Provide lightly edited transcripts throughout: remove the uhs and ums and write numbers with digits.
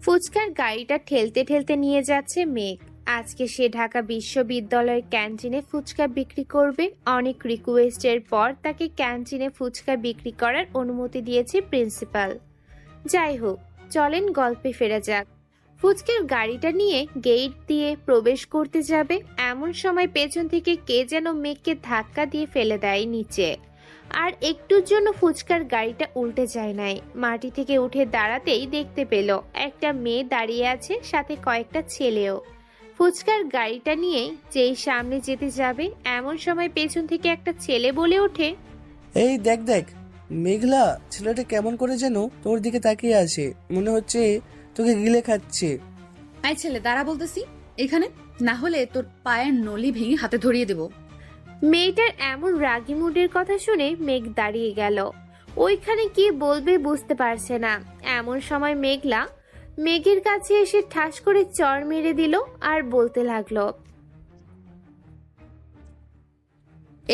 ফুচকার গাড়িটা ঠেলতে ঠেলতে নিয়ে যাচ্ছে মেঘ। আজকে সে ঢাকা বিশ্ববিদ্যালয়ের ক্যান্টিনে ফুচকা বিক্রি করবে। অনেক রিকোয়েস্টের পর তাকে ক্যান্টিনে ফুচকা বিক্রি করার অনুমতি দিয়েছে প্রিন্সিপাল। যাই হোক, চলেন গল্পে ফেরা যাক। ফুচকার গাড়িটা নিয়ে গেট দিয়ে প্রবেশ করতে যাবে, এমন সময় পেছন থেকে কে যেন মেঘকে ধাক্কা দিয়ে ফেলে দেয় নিচে। আর একটুর জন্য ফুচকার গাড়িটা উল্টে যায় নাই। মাটি থেকে উঠে দাঁড়াতেই দেখতে পেল একটা মেয়ে দাঁড়িয়ে আছে, সাথে কয়েকটা ছেলেও। ফুচকার গাড়িটা নিয়ে যেই সামনে যেতে যাবে, এমন সময় পেছন থেকে একটা ছেলে বলে ওঠে, এই দেখ দেখ মেঘলা, ছেলেটা কেমন করে যেন তোর দিকে তাকিয়ে আছে, মনে হচ্ছে তোকে গিলে খাচ্ছে। আই ছেলে দাঁড়া বলতেছি এখানে, না হলে তোর পায়ের নলি ভেঙে হাতে ধরিয়ে দেব। মেয়েটার এমন রাগী মুডের কথা শুনে মেঘ দাঁড়িয়ে গেল। ওইখানে কি বলবে বুঝতে পারছে না। এমন সময় মেঘলা মেঘের কাছে এসে ঠাস করে চড় মেরে দিল আর বলতে লাগলো,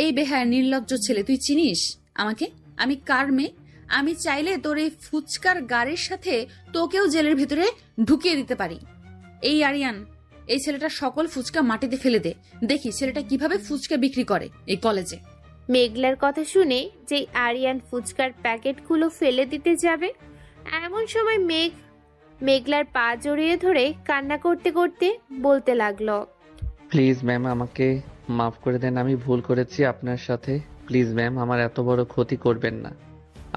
এই বেহায়া নির্লজ্জ ছেলে, তুই চিনিস আমাকে? আমি কার মেয়ে? আমি চাইলে তোর এই ফুচকার গাড়ির সাথে তোকেও জেলের ভিতরে ঢুকিয়ে দিতে পারি। এই আরিয়ান, এই ছেলেটা সকল ফুচকা মাটিতে ফেলে দে, দেখি ছেলেটা কিভাবে ফুচকা বিক্রি করে এই কলেজে। মেঘলার কথা শুনে যে আরিয়ান ফুচকার প্যাকেটগুলো ফেলে দিতে যাবে, এমন সময় মেঘলার পা জড়িয়ে ধরে কান্না করতে করতে বলতে লাগলো, প্লিজ ম্যাম, আমাকে মাফ করে দেন, আমি ভুল করেছি আপনার সাথে। প্লিজ ম্যাম, আমার এত বড় ক্ষতি করবেন না।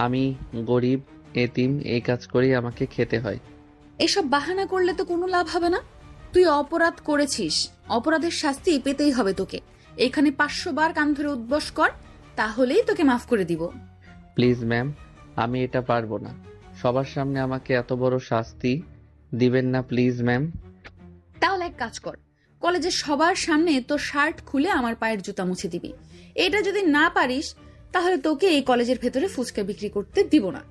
আমি গরিব, এতিম, এই কাজ করেই আমাকে খেতে হয়। এসব বাহানা করলে তো কোনো লাভ হবে না। তুই অপরাধ করেছিস, অপরাধের শাস্তি পেতেই হবে তোকে। এখানে 500 বার কান ধরে উদ্বস কর, তাহলেই তোকে মাফ করে দিব। প্লিজ ম্যাম, আমি এটা পারবো না। সবার সামনে আমাকে এত বড় শাস্তি দিবেন না প্লিজ ম্যাম। তাহলে এক কাজ কর, কলেজের সবার সামনে তোর শার্ট খুলে আমার পায়ের জুতা মুছে দিবি। এটা যদি না পারিস তাহলে তোকে এই কলেজের ভেতরে ফুচকা বিক্রি করতে দিব না।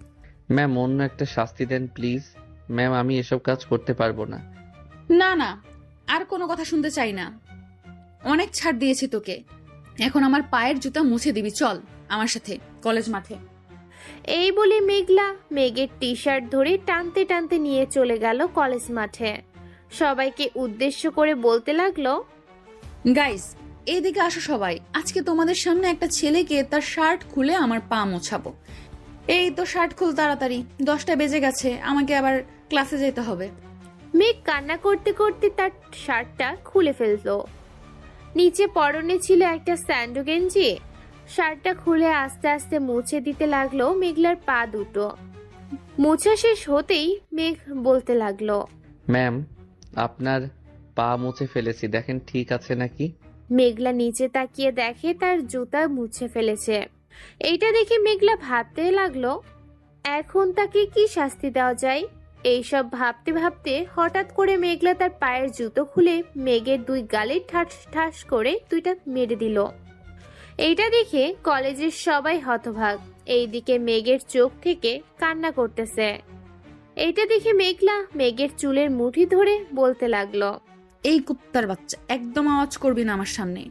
ম্যাম, অন্য একটা শাস্তি দেন প্লিজ। ম্যাম, আমি এসব কাজ করতে পারবো না। না না, আর কোনো কথা শুনতে চাই না। অনেক ছাড় দিয়েছি তোকে, এখন আমার পায়ের জুতা মুছে দিবি। চল আমার সাথে কলেজ মাঠে। এই বলে মেঘলা মেঘের টি শার্ট ধরে টানতে টানতে নিয়ে চলে গেল কলেজ মাঠে। সবাইকে উদ্দেশ্য করে বলতে লাগলো, গাইস এইদিকে আসো সবাই, আজকে তোমাদের সামনে একটা ছেলেকে তার শার্ট খুলে আমার পা মোছাবো। এই তো শার্ট খুল তাড়াতাড়ি, 10টা বেজে গেছে, আমাকে আবার ক্লাসে যেতে হবে। মেঘ কান্না করতে করতে তার শার্টটা খুলে ফেলতো। নিচে পরনে ছিল একটা স্যান্ডো গেঞ্জি। শার্টটা খুলে আস্তে আস্তে মুছে দিতে লাগলো মেঘলার পা দুটো। মোছা শেষ হতেই মেঘ বলতে লাগলো, ম্যাম, আপনার পা মুছে ফেলেছি, দেখেন ঠিক আছে নাকি। মেঘলা নিচে তাকিয়ে দেখে তার জুতা মুছে ফেলেছে। এইটা দেখে মেঘলা ভাবতে লাগলো, এখন তাকে কি শাস্তি দেওয়া যায়। এইসব ভাবতে ভাবতে হঠাৎ করে মেঘলা তার পায়ের জুতো খুলে মেঘের দুই গালে ঠাস ঠাস করে দুইটা মেরে দিল। এইটা দেখে কলেজের সবাই হতভাগ। এইদিকে মেঘের চোখ থেকে কান্না করতেছে। এইটা দেখে মেঘলা মেঘের চুলের মুঠি ধরে বলতে লাগলো, এই কুত্তার বাচ্চা, একদম আওয়াজ করবি না আমার সামনে।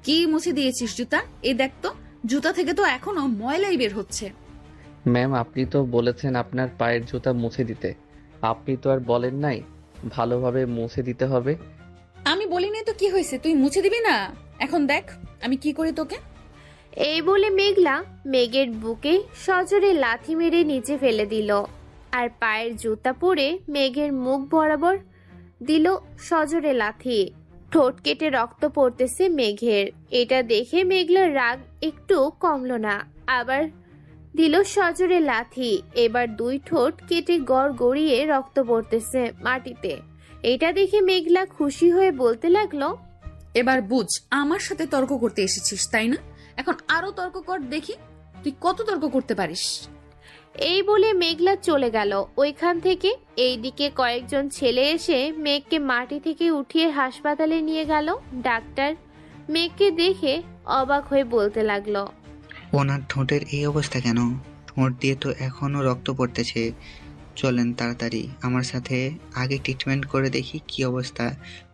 কি মুছে দিয়েছিস জুতা? এই দেখ তো, জুতা থেকে তো এখনো ময়লাই বের হচ্ছে। ম্যাম, আপনি তো বলেছেন আপনার পায়ের জুতা মুছে দিতে। আপনি তো আর বলেন নাই ভালোভাবে মুছে দিতে হবে। আমি বলিনি তো কি হয়েছে, তুই মুছে দিবি না? এখন দেখ আমি কি করি তোকে। এই বলে মেঘলা মেঘের বুকে সজোরে লাথি মেরে নিচে ফেলে দিল আর পায়ের জুতা পরে মেঘের মুখ বরাবর দিল সজোরে লাথি। ঠোঁট কেটে রক্ত পড়তেছে মেঘের। এটা দেখে মেঘলার রাগ একটু কমলো না, আবার দিল সজোরে লাথি। এবার দুই ঠোঁট কেটে গড় গড়িয়ে রক্ত পড়তেছে মাটিতে। এটা দেখে মেঘলা খুশি হয়ে বলতে লাগলো, এবার বুঝ, আমার সাথে তর্ক করতে এসেছিস তাই না? এখন আরো তর্ক কর, দেখি তুই কত তর্ক করতে পারিস। এই বলে মেঘলা চলে গেল ওইখান থেকে। এইদিকে কয়েকজন ছেলে এসে মেঘকে মাটি থেকে উঠিয়ে হাসপাতালে নিয়ে গেল। ডাক্তার মেঘকে দেখে অবাক হয়ে বলতে লাগলো, ওনার ঠোঁটের এই অবস্থা কেন? ঠোঁট দিয়ে তো এখনো রক্ত পড়তেছে। চলেন তাড়াতাড়ি আমার সাথে, আগে ট্রিটমেন্ট করে দেখি কি অবস্থা।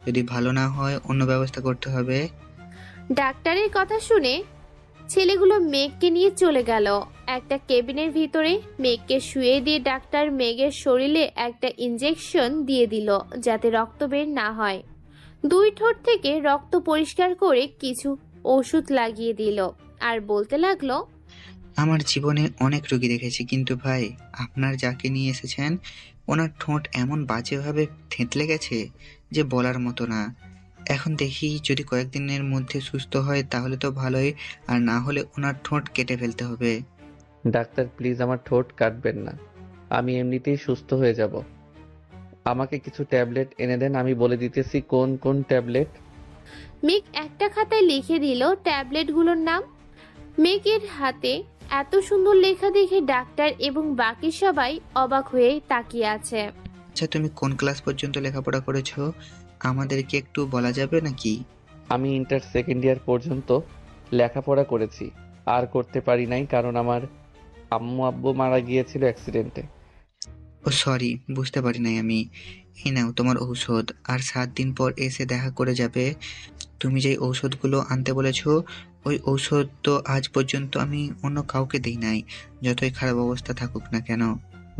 যদি ভালো না হয় অন্য ব্যবস্থা করতে হবে। ডাক্তারের কথা শুনে ছেলেগুলো মেঘকে নিয়ে চলে গেল। একটা কেবিনের ভিতরে মেঘকে শুয়ে দিয়ে ডাক্তার মেঘের শরীরে একটা ইঞ্জেকশন দিয়ে দিল যাতে রক্ত বের না হয়। 2 ঠোঁট থেকে রক্ত পরিষ্কার করে কিছু ওষুধ লাগিয়ে দিল আর বলতে লাগলো, আমার জীবনে অনেক রোগী দেখেছি, কিন্তু ভাই আপনার যাকে নিয়ে এসেছেন ওনার ঠোঁট এমন বাজেভাবে থেঁতলে গেছে যে বলার মতো না। এখন দেখি যদি কয়েকদিনের মধ্যে সুস্থ হয় তাহলে তো ভালোই, আর না হলে ওনার ঠোঁট কেটে ফেলতে হবে। ডাক্তার প্লিজ আমার ঠোঁট কাটবেন না, আমি এমনিতেই সুস্থ হয়ে যাব। আমাকে কিছু ট্যাবলেট এনে দেন, আমি বলে দিতেছি কোন কোন ট্যাবলেট। মেঘ একটা খাতায় লিখে দিল ট্যাবলেটগুলোর নাম। মেঘের হাতে এত সুন্দর লেখা দেখে ডাক্তার এবং বাকি সবাই অবাক হয়ে তাকিয়ে আছে। আচ্ছা, তুমি কোন ক্লাস পর্যন্ত লেখাপড়া করেছো আমাদেরকে একটু বলা যাবে নাকি? আমি ইন্টার সেকেন্ড ইয়ার পর্যন্ত লেখাপড়া করেছি, আর করতে পারি নাই কারণ আমার আম্মু আব্বু মারা গিয়েছিল অ্যাক্সিডেন্টে। ও সরি, বুঝতে পারি নাই আমি। এই নাও তোমার ঔষধ, আর 7 দিন পর এসে দেখা করে যাবে। তুমি যেই ঔষধগুলো আনতে বলেছো ওই ঔষধ তো আজ পর্যন্ত আমি অন্য কাউকে দিই নাই, যতই খারাপ অবস্থা থাকুক না কেন।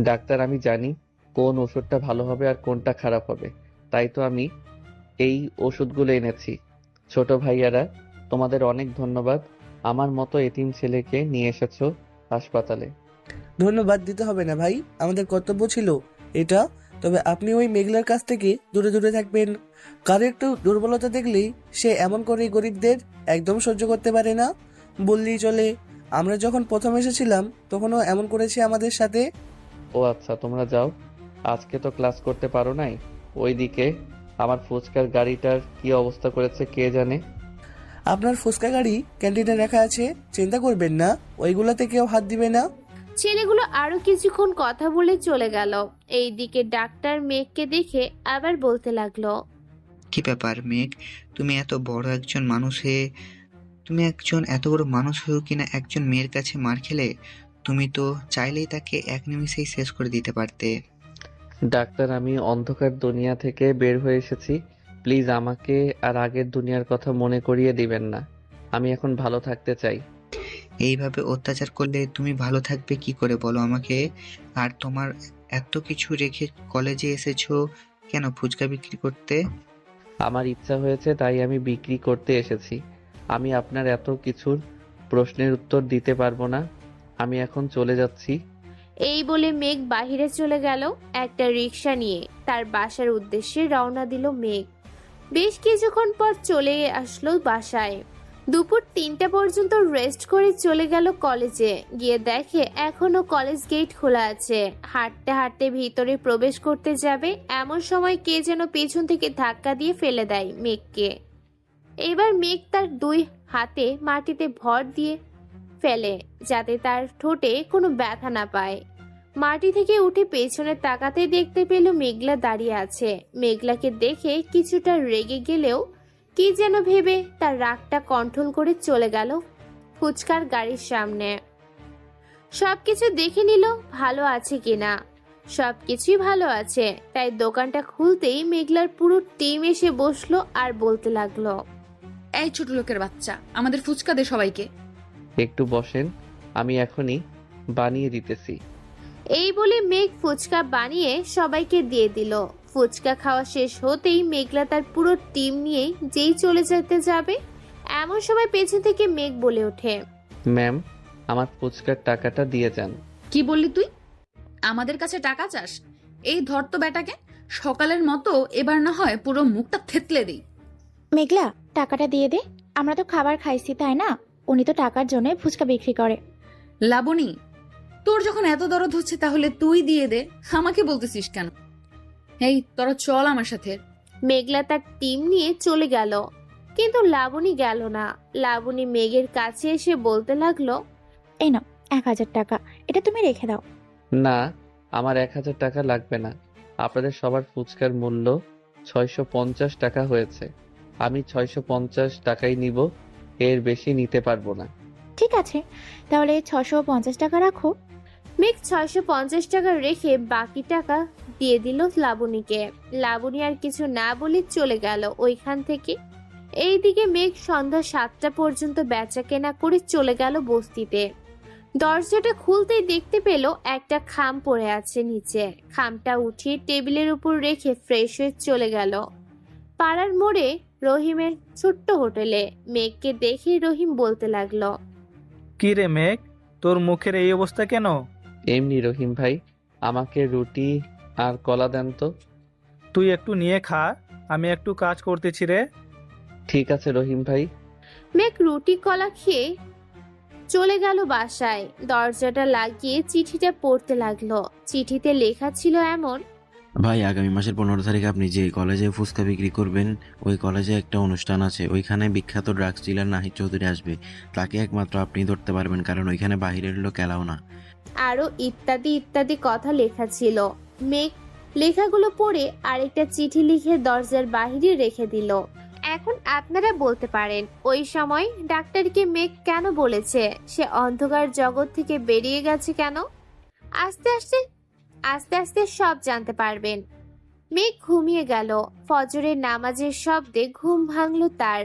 ডাক্তার আমি জানি কোন ওষুধটা ভালো হবে আর কোনটা খারাপ হবে, তাই তো আমি এই ওষুধগুলো এনেছি। ছোট ভাইয়ারা, তোমাদের অনেক ধন্যবাদ, আমার মতো এতিম ছেলেকে নিয়ে এসেছো হাসপাতালে। ধন্যবাদ দিতে হবে না ভাই, আমাদের কর্তব্য ছিল এটা। তবে আপনি ওই মেঘলার কাছ থেকে দূরে দূরে থাকবেন। কারো একটু দুর্বলতা দেখলেই সে এমন করে গরিবদের একদম সহ্য করতে পারে না বললেই চলে। আমরা যখন প্রথম এসেছিলাম তখনও এমন করেছে আমাদের সাথে। ও আচ্ছা, তোমরা যাও, আজকে তো ক্লাস করতে পারো নাই। ওইদিকে আমার ফুচকার গাড়িটার কি অবস্থা করেছে কে জানে। আপনার ফুচকা গাড়ি ক্যান্টিনে রাখা আছে, চিন্তা করবেন না, ওইগুলোতে কেউ হাত দিবে না। ছেলেগুলো আরো কিছুক্ষণ কথা বলে চলে গেল। এইদিকে ডাক্তার মেঘকে দেখে আবার বলতে লাগলো, কি ব্যাপার মেঘ, তুমি এত বড় একজন মানুষ হয়ে তুমি একজন এত বড় মানুষ হয়েও কিনা একজন মেয়ের কাছে মার খেলে? তুমি তো চাইলেই তাকে এক নিমিষেই শেষ করে দিতে পারতে। ডাক্তার আমি অন্ধকার দুনিয়া থেকে বের হয়ে এসেছি, প্লিজ আমাকে আর আগের দুনিয়ার কথা মনে করিয়ে দিবেন না। আমি এখন ভালো থাকতে চাই। এইভাবে অত্যাচার করলে তুমি ভালো থাকবে কি করে বলো আমাকে? আর তোমার এত কিছু রেখে কলেজে এসেছো কেন, ফুচকা বিক্রি করতে? আমার ইচ্ছা হয়েছে তাই আমি বিক্রি করতে এসেছি। আমি আপনার এত কিছুর প্রশ্নের উত্তর দিতে পারবো না, আমি এখন চলে যাচ্ছি। এই বলে মেঘ বাহিরে চলে গেল। একটা রিক্সা নিয়ে তার বাসার উদ্দেশ্যে রওনা দিল মেঘ। বেশ কিছুক্ষণ পর চলে আসলো বাসায়। দুপুর 3টা পর্যন্ত রেস্ট করে চলে গেল কলেজে। গিয়ে দেখে এখনো কলেজ গেট খোলা আছে। হাঁটতে হাঁটতে ভিতরে প্রবেশ করতে যাবে এমন সময় কে যেন পেছন থেকে ধাক্কা দিয়ে ফেলে দেয় মেঘকে। এবার মেঘ তার 2 হাতে মাটিতে ভর দিয়ে ফেলে যাতে তার ঠোঁটে কোনো ব্যথা না পায়। মাটি থেকে উঠে পেছনে তাকাতে দেখতে পেল মেঘলা দাঁড়িয়ে আছে। মেঘলাকে দেখে কিছুটা রেগে গেলেও কি যেন ভেবে তার রাগটা কন্ট্রোল করে চলে গেল ফুচকার গাড়ির সামনে। সবকিছু দেখে নিল ভালো আছে কিনা। সবকিছুই ভালো আছে, তাই দোকানটা খুলতেই মেঘলার পুরো টিম এসে বসলো আর বলতে লাগলো, এই ছোট লোকের বাচ্চা, আমাদের ফুচকা দে সবাইকে। একটু বসেন, আমি এখনই বানিয়ে দিতেছি। এই বলে মেঘ ফুচকা বানিয়ে সবাইকে দিয়ে দিল। ফুচকা খাওয়া শেষ হতেই মেঘলা তার পুরো টিম নিয়ে যেই চলে যেতে যাবে এমন সময় পেছন থেকে মেঘ বলে ওঠে, ম্যাম আমার ফুচকার টাকাটা দিয়ে যান। কি বললি তুই? আমাদের কাছে টাকা চাস? এই ধর তো বেটাকে, সকালের মতো এবার না হয় পুরো মুখটা থেতলে দিই। মেঘলা, টাকাটা দিয়ে দে, আমরা তো খাবার খাইছি তাই না? উনি তো টাকার জন্য ফুচকা বিক্রি করে। লাবণী, তোর যখন এত দরদ হচ্ছে তাহলে তুই দিয়ে দে, আমাকে বলতেছিস কেন? এই তোরা চল আমার সাথে। মেঘলা তার টিম নিয়ে চলে গেল, কিন্তু লাবণী গেল না। লাবণী মেঘের কাছে এসে বলতে লাগলো, এই নাও 1000 টাকা, এটা তুমি রেখে দাও। না, আমার 1000 টাকা লাগবে না। আপনাদের সবার ফুচকার মূল্য 650 টাকা হয়েছে, আমি 650 টাকাই নিব, এর বেশি নিতে পারবো না। ঠিক আছে, তাহলে 650 টাকা রাখো। মেঘ 650 টাকা রেখে বাকি টাকা দিয়ে দিল লাবণীকে। লাবণী আর কিছু না বলে চলে গেল ওইখান থেকে। এইদিকে মেঘ সন্ধ্যা 7টা পর্যন্ত বেচা কেনা করে চলে গেল বস্তিতে। দরজাটা খুলতেই দেখতে পেল একটা খাম পড়ে আছে নিচে। খামটা উঠিয়ে টেবিলের উপর রেখে ফ্রেশ হয়ে চলে গেল পাড়ার মোড়ে রহিমের ছোট্ট হোটেলে। মেঘকে দেখে রহিম বলতে লাগলো, কি রে মেঘ, তোর মুখের এই অবস্থা কেন? এমনি রহিম ভাই, আমাকে রুটি আর কলা দেন তো। তুই একটু নিয়ে খা, আমি একটু কাজ করতেছি রে। ঠিক আছে রহিম ভাই। মেঘ রুটি কলা খেয়ে চলে গেল বাসায়। দরজাটা লাগিয়ে চিঠিটা পড়তে লাগলো। চিঠিতে লেখা ছিল এমন: ভাই, আগামী মাসের 15 তারিখ আপনি যে কলেজে ফুচকা বিক্রি করবেন, ওই কলেজে একটা অনুষ্ঠান আছে। ওইখানে বিখ্যাত ড্রাগস ডিলার নাহিদ চৌধুরী আসবে। তাকে একমাত্র আপনি ধরতে পারবেন, কারণ ওইখানে বাহিরের লোক এলাও না। আরো ইত্যাদি ইত্যাদি কথা লেখা ছিল। মেঘ লেখাগুলো পড়ে আরেকটা চিঠি লিখে দরজার বাহিরে রেখে দিল। এখন আপনারা বলতে পারেন ওই সময় ডাক্তারকে মেঘ কেন বলেছে সে অন্ধকার জগৎ থেকে বেরিয়ে গেছে কেন? আস্তে আস্তে আস্তে আস্তে সব জানতে পারবেন। মেঘ ঘুমিয়ে গেল। ফজরের নামাজের শব্দে ঘুম ভাঙল তার।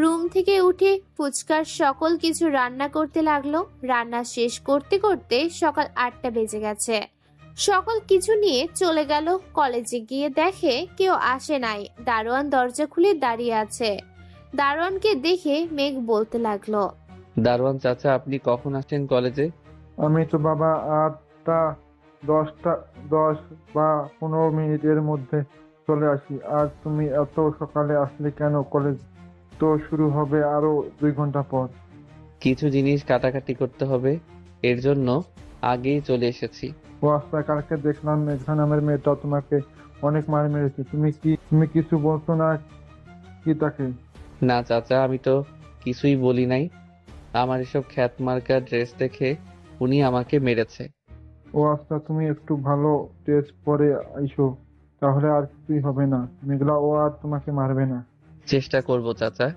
রুম থেকে উঠে ফুচকার সকল কিছু রান্না করতে লাগলো। রান্না শেষ করতে করতে সকাল 8টা বেজে গেছে। সকল কিছু নিয়ে চলে গেল কলেজে। গিয়ে দেখে কেউ আসে নাই। দারোয়ান দরজা খুলে দাঁড়িয়ে আছে। দারোয়ানকে দেখে মেঘ বলতে লাগলো, দারোয়ান চাচা, আপনি কখন আসেন কলেজে? আমি তো বাবা 8টা 10 বা 15 মিনিটের মধ্যে চলে আসি। আর তুমি এত সকালে আসলে কেন? কলেজ তো শুরু হবে আরো 2 ঘন্টা পর। কিছু জিনিস কাটাকাটি করতে হবে, এর জন্য আগেই চলে এসেছি। ও আচ্ছা, কালকে দেখলাম মেঘা নামের মেয়েটা তোমাকে অনেক মার মেরেছে। তুমি কিছু বলছো না কি তাকে? না চাচা, আমি তো কিছুই বলি নাই। আমার এসব খ্যাত মার্কা ড্রেস দেখে উনি আমাকে মেরেছে। ও আচ্ছা, তুমি একটু ভালো টেস্ট পরে আইসো, তাহলে আর কিছুই হবে না। মেঘলা ও আর তোমাকে মারবে না। চেষ্টা করব চাচা।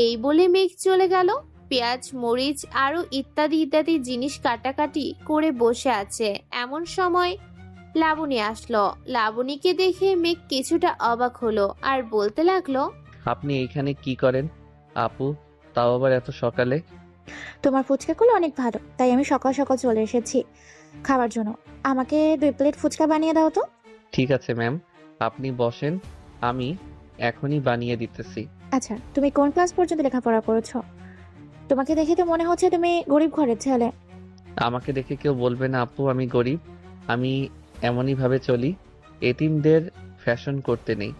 এই বলে মেঘ চলে গেল। পেঁয়াজ মরিচ আরো ইত্যাদি ইত্যাদি জিনিস কাটাকাটি করে বসে আছে। এমন সময় লাবণী আসলো। লাবণীকে দেখে মেঘ কিছুটা অবাক হলো আর বলতে লাগলো, আপনি এইখানে কি করেন আপু, তাও আবার এত সকালে? তোমার ফুচকাগুলো অনেক ভালো, তাই আমি সকাল সকাল চলে এসেছি খাবার জন্য। আমাকে 2 প্লেট ফুচকা বানিয়ে দাও তো। ঠিক আছে ম্যাম, আপনি বসেন, আমি এখনই বানিয়ে দিতেছি। আচ্ছা, তুমি কোন ক্লাস পর্যন্ত লেখাপড়া করেছো? তোমাকে দেখে তো মনে হচ্ছে তুমি গরিব ঘরের ছেলে। আমাকে দেখে কেউ বলবে না আপু আমি গরিব। আমি এমনই ভাবে চলি, এতিমদের ফ্যাশন করতে নেই।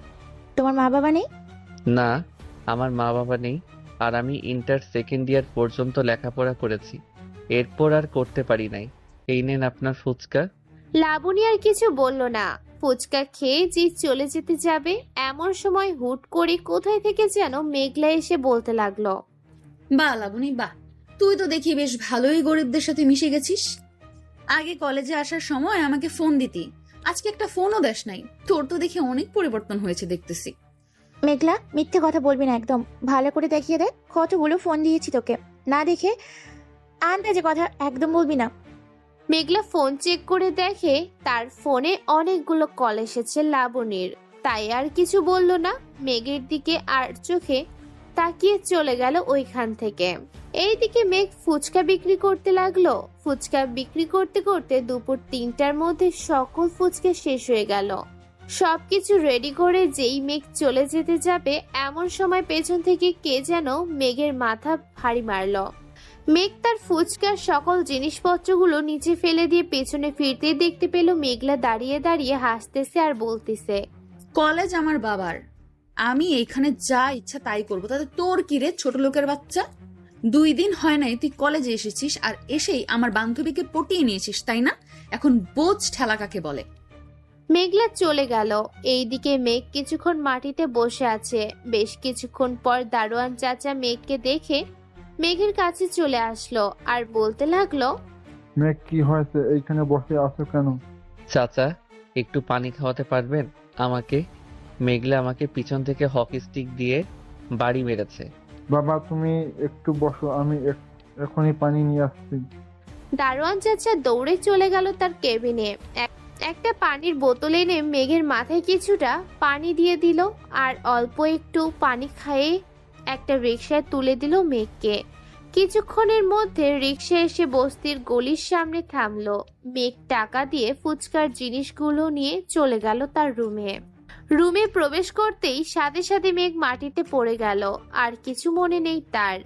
তোমার মা বাবা নেই? না, আমার মা বাবা নেই। আর আমি ইন্টার সেকেন্ড ইয়ার পর্যন্ত লেখাপড়া করেছি, এরপর আর করতে পারি নাই। এই নেন আপনার ফুচকা। লাবণী আর কিছু বলল না। ফুচকা খেয়ে যে চলে যেতে যাবে এমন সময় হুট করে কোথায় থেকে যেন মেঘলা এসে বলতে লাগলো, বাহ লাবণী বাহ, তুই তো দেখি বেশ ভালোই গরিবদের সাথে মিশে গেছিস। আগে কলেজে আসার সময় আমাকে ফোন দিতি, আজকে একটা ফোনও দেস নাই। তোর তো দেখে অনেক পরিবর্তন হয়েছে দেখতেছি। মেঘলা, মিথ্যে কথা বলবি না একদম। ভালো করে দেখিয়ে দে কতগুলো ফোন দিয়েছি তোকে। না দেখে আন্দাজে কথা একদম বলবি না। মেঘলা ফোন চেক করে দেখে তার ফোনে অনেকগুলো কল এসেছে লাবণীর। তাই আর কিছু বলল না। মেঘের দিকে আর চোখে তাকিয়ে চলে গেল ওইখান থেকে। এইদিকে মেঘ ফুচকা বিক্রি করতে লাগলো। ফুচকা বিক্রি করতে করতে দুপুর 3টার মধ্যে সকল ফুচকা শেষ হয়ে গেল। সবকিছু রেডি করে যেই মেঘ চলে যেতে যাবে এমন সময় পেছন থেকে কে যেন মেঘের মাথা ভারী মারলো। মেঘ তার ফুচকার সকল জিনিসপত্রগুলো নিচে ফেলে দিয়ে পেছনে ফিরতে দেখতে পেল মেঘলা দাঁড়িয়ে দাঁড়িয়ে হাসতেছে আর বলতেছে, কলেজ আমার বাবার, আমি এখানে যা ইচ্ছা তাই করবো, তাতে তোর কি রে ছোট লোকের বাচ্চা? 2 দিন হয় নাই তুই কলেজে এসেছিস আর এসেই আমার বান্ধবীকে পটিয়ে নিয়েছিস, তাই না? এখন বোঝ ঠেলা কাকে বলে। মেঘলা চলে গেল। এইদিকে মেঘ কিছুক্ষণ মাটিতে বসে আছে। বেশ কিছুক্ষণ পর দারোয়ান চাচা মেঘকে দেখে মেঘের কাছে চলে আসলো আর বলতে লাগলো, মেঘ, কি হয়েছে? এইখানে বসে আছো কেন? চাচা, একটু পানি খাওয়াতে পারবেন আমাকে? মেঘলা আমাকে পিছন থেকে হকি স্টিক দিয়ে বাড়ি মেরেছে। বাবা, তুমি একটু বসো, আমি এখনই পানি নিয়ে আসছি। দারোয়ান চাচা দৌড়ে চলে গেল তার কেবিনে। একটা পানির বোতল এনে মেঘের মাথায় কিছুটা পানি দিয়ে দিল আর অল্প একটু পানি খাইয়ে একটা রিকশায় তুলে দিল মেঘকে। কিছুক্ষণের মধ্যে রিক্সা এসে বস্তির গলির সামনে থামলো। মেঘ টাকা দিয়ে ফুচকার জিনিসগুলো নিয়ে চলে গেল তার রুমে। রুমে প্রবেশ করতেই সাথে সাথে মেঘ মাটিতে পড়ে গেল। আর কিছু মনে নেই তার।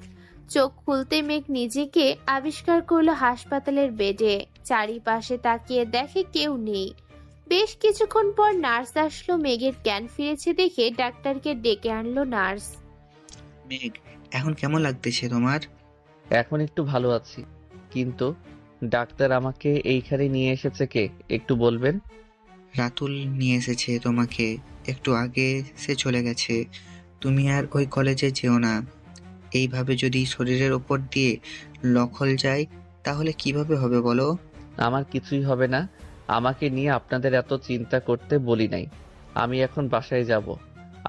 চোখ খুলতে মেঘ নিজেকে আবিষ্কার করলো হাসপাতালের বেডে। চারিপাশে তাকিয়ে দেখে কেউ নেই। বেশ কিছুক্ষণ পর নার্স আসলো। মেঘের জ্ঞান ফিরেছে দেখে ডাক্তারকে ডেকে আনলো নার্স। মেঘ, এখন কেমন লাগতেছে তোমার? এখন একটু ভালো আছি, কিন্তু ডাক্তার আমাকে এইখানে নিয়ে এসেছে কে একটু বলবেন? রাতুল নিয়ে এসেছে তোমাকে, একটু আগে সে চলে গেছে। তুমি আর ওই কলেজে যেও না। এইভাবে যদি শরীরের ওপর দিয়ে লখল যায় তাহলে কিভাবে হবে বলো? আমার কিছুই হবে না, আমাকে নিয়ে আপনাদের এত চিন্তা করতে বলি নাই। আমি এখন বাসায় যাব।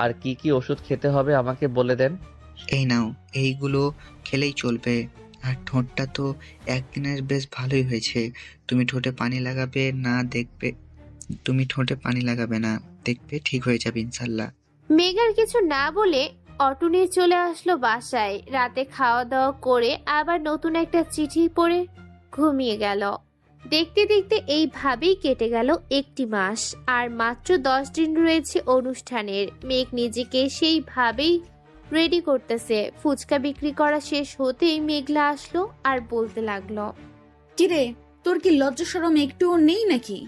আর কি কি ওষুধ খেতে হবে আমাকে বলে দেন। এই নাও, এইগুলো খেলেই চলবে। আর ঠোঁটটা তো একদিনের বেশ ভালোই হয়েছে। তুমি ঠোঁটে পানি লাগাবে না, দেখবে ঠিক হয়ে যাবে ইনশাল্লাহ। মেঘ আর কিছু না বলে অটো নিয়ে চলে আসলো বাসায়। রাতে খাওয়া দাওয়া করে আবার নতুন একটা চিঠি পড়ে ঘুমিয়ে গেল। দেখতে দেখতে এইভাবেই কেটে গেল একটি মাস। আর মাত্র 10 দিন রয়েছে অনুষ্ঠানের। মেঘ নিজেকে সেইভাবেই রেডি করতেছে। ফুচকা বিক্রি করা শেষ হতেই মেঘলা আসলো আর বলতে লাগলো, কিরে, তোর কি লজ্জা শরম একটুও নেই নাকি?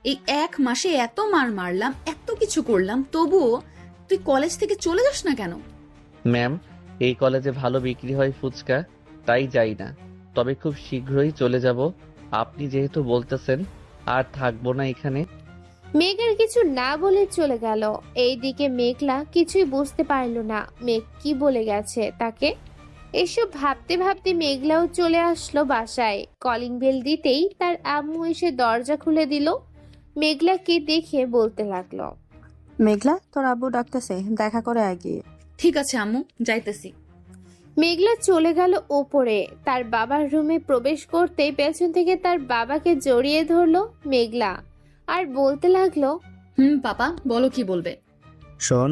এই 1 মাসে এত মার মারলাম, এত কিছু করলাম, তবুও তুই কলেজ থেকে চলে যাস না কেন? ম্যাম, এই কলেজে ভালো বিক্রি হয় ফুচকা, তাই যাই না। তবে খুব শীঘ্রই চলে যাব। আপনি যেহেতু বলতেছেন, আর থাকবো না এখানে। মেঘ আর কিছু না বলে চলে গেল। এইদিকে মেঘলা কিছুই বুঝতে পারল না মেঘ কি বলে গেছে তাকে। এসব ভাবতে ভাবতে মেঘলাও চলে আসলো বাসায়। কলিং বেল দিতেই তার আম্মু এসে দরজা খুলে দিল। মেঘলাকে দেখে বলতে লাগলো, মেঘলা, তোর আব্বু ডাকতেছে, দেখা করে আগে। ঠিক আছে আম্মু, যাইতেছি। মেঘলা চলে গেল ওপরে। তার বাবার রুমে প্রবেশ করতে পেছন থেকে তার বাবাকে জড়িয়ে ধরলো মেঘলা আর বলতে লাগলো, পাপা বলো, কি বলবে? শোন,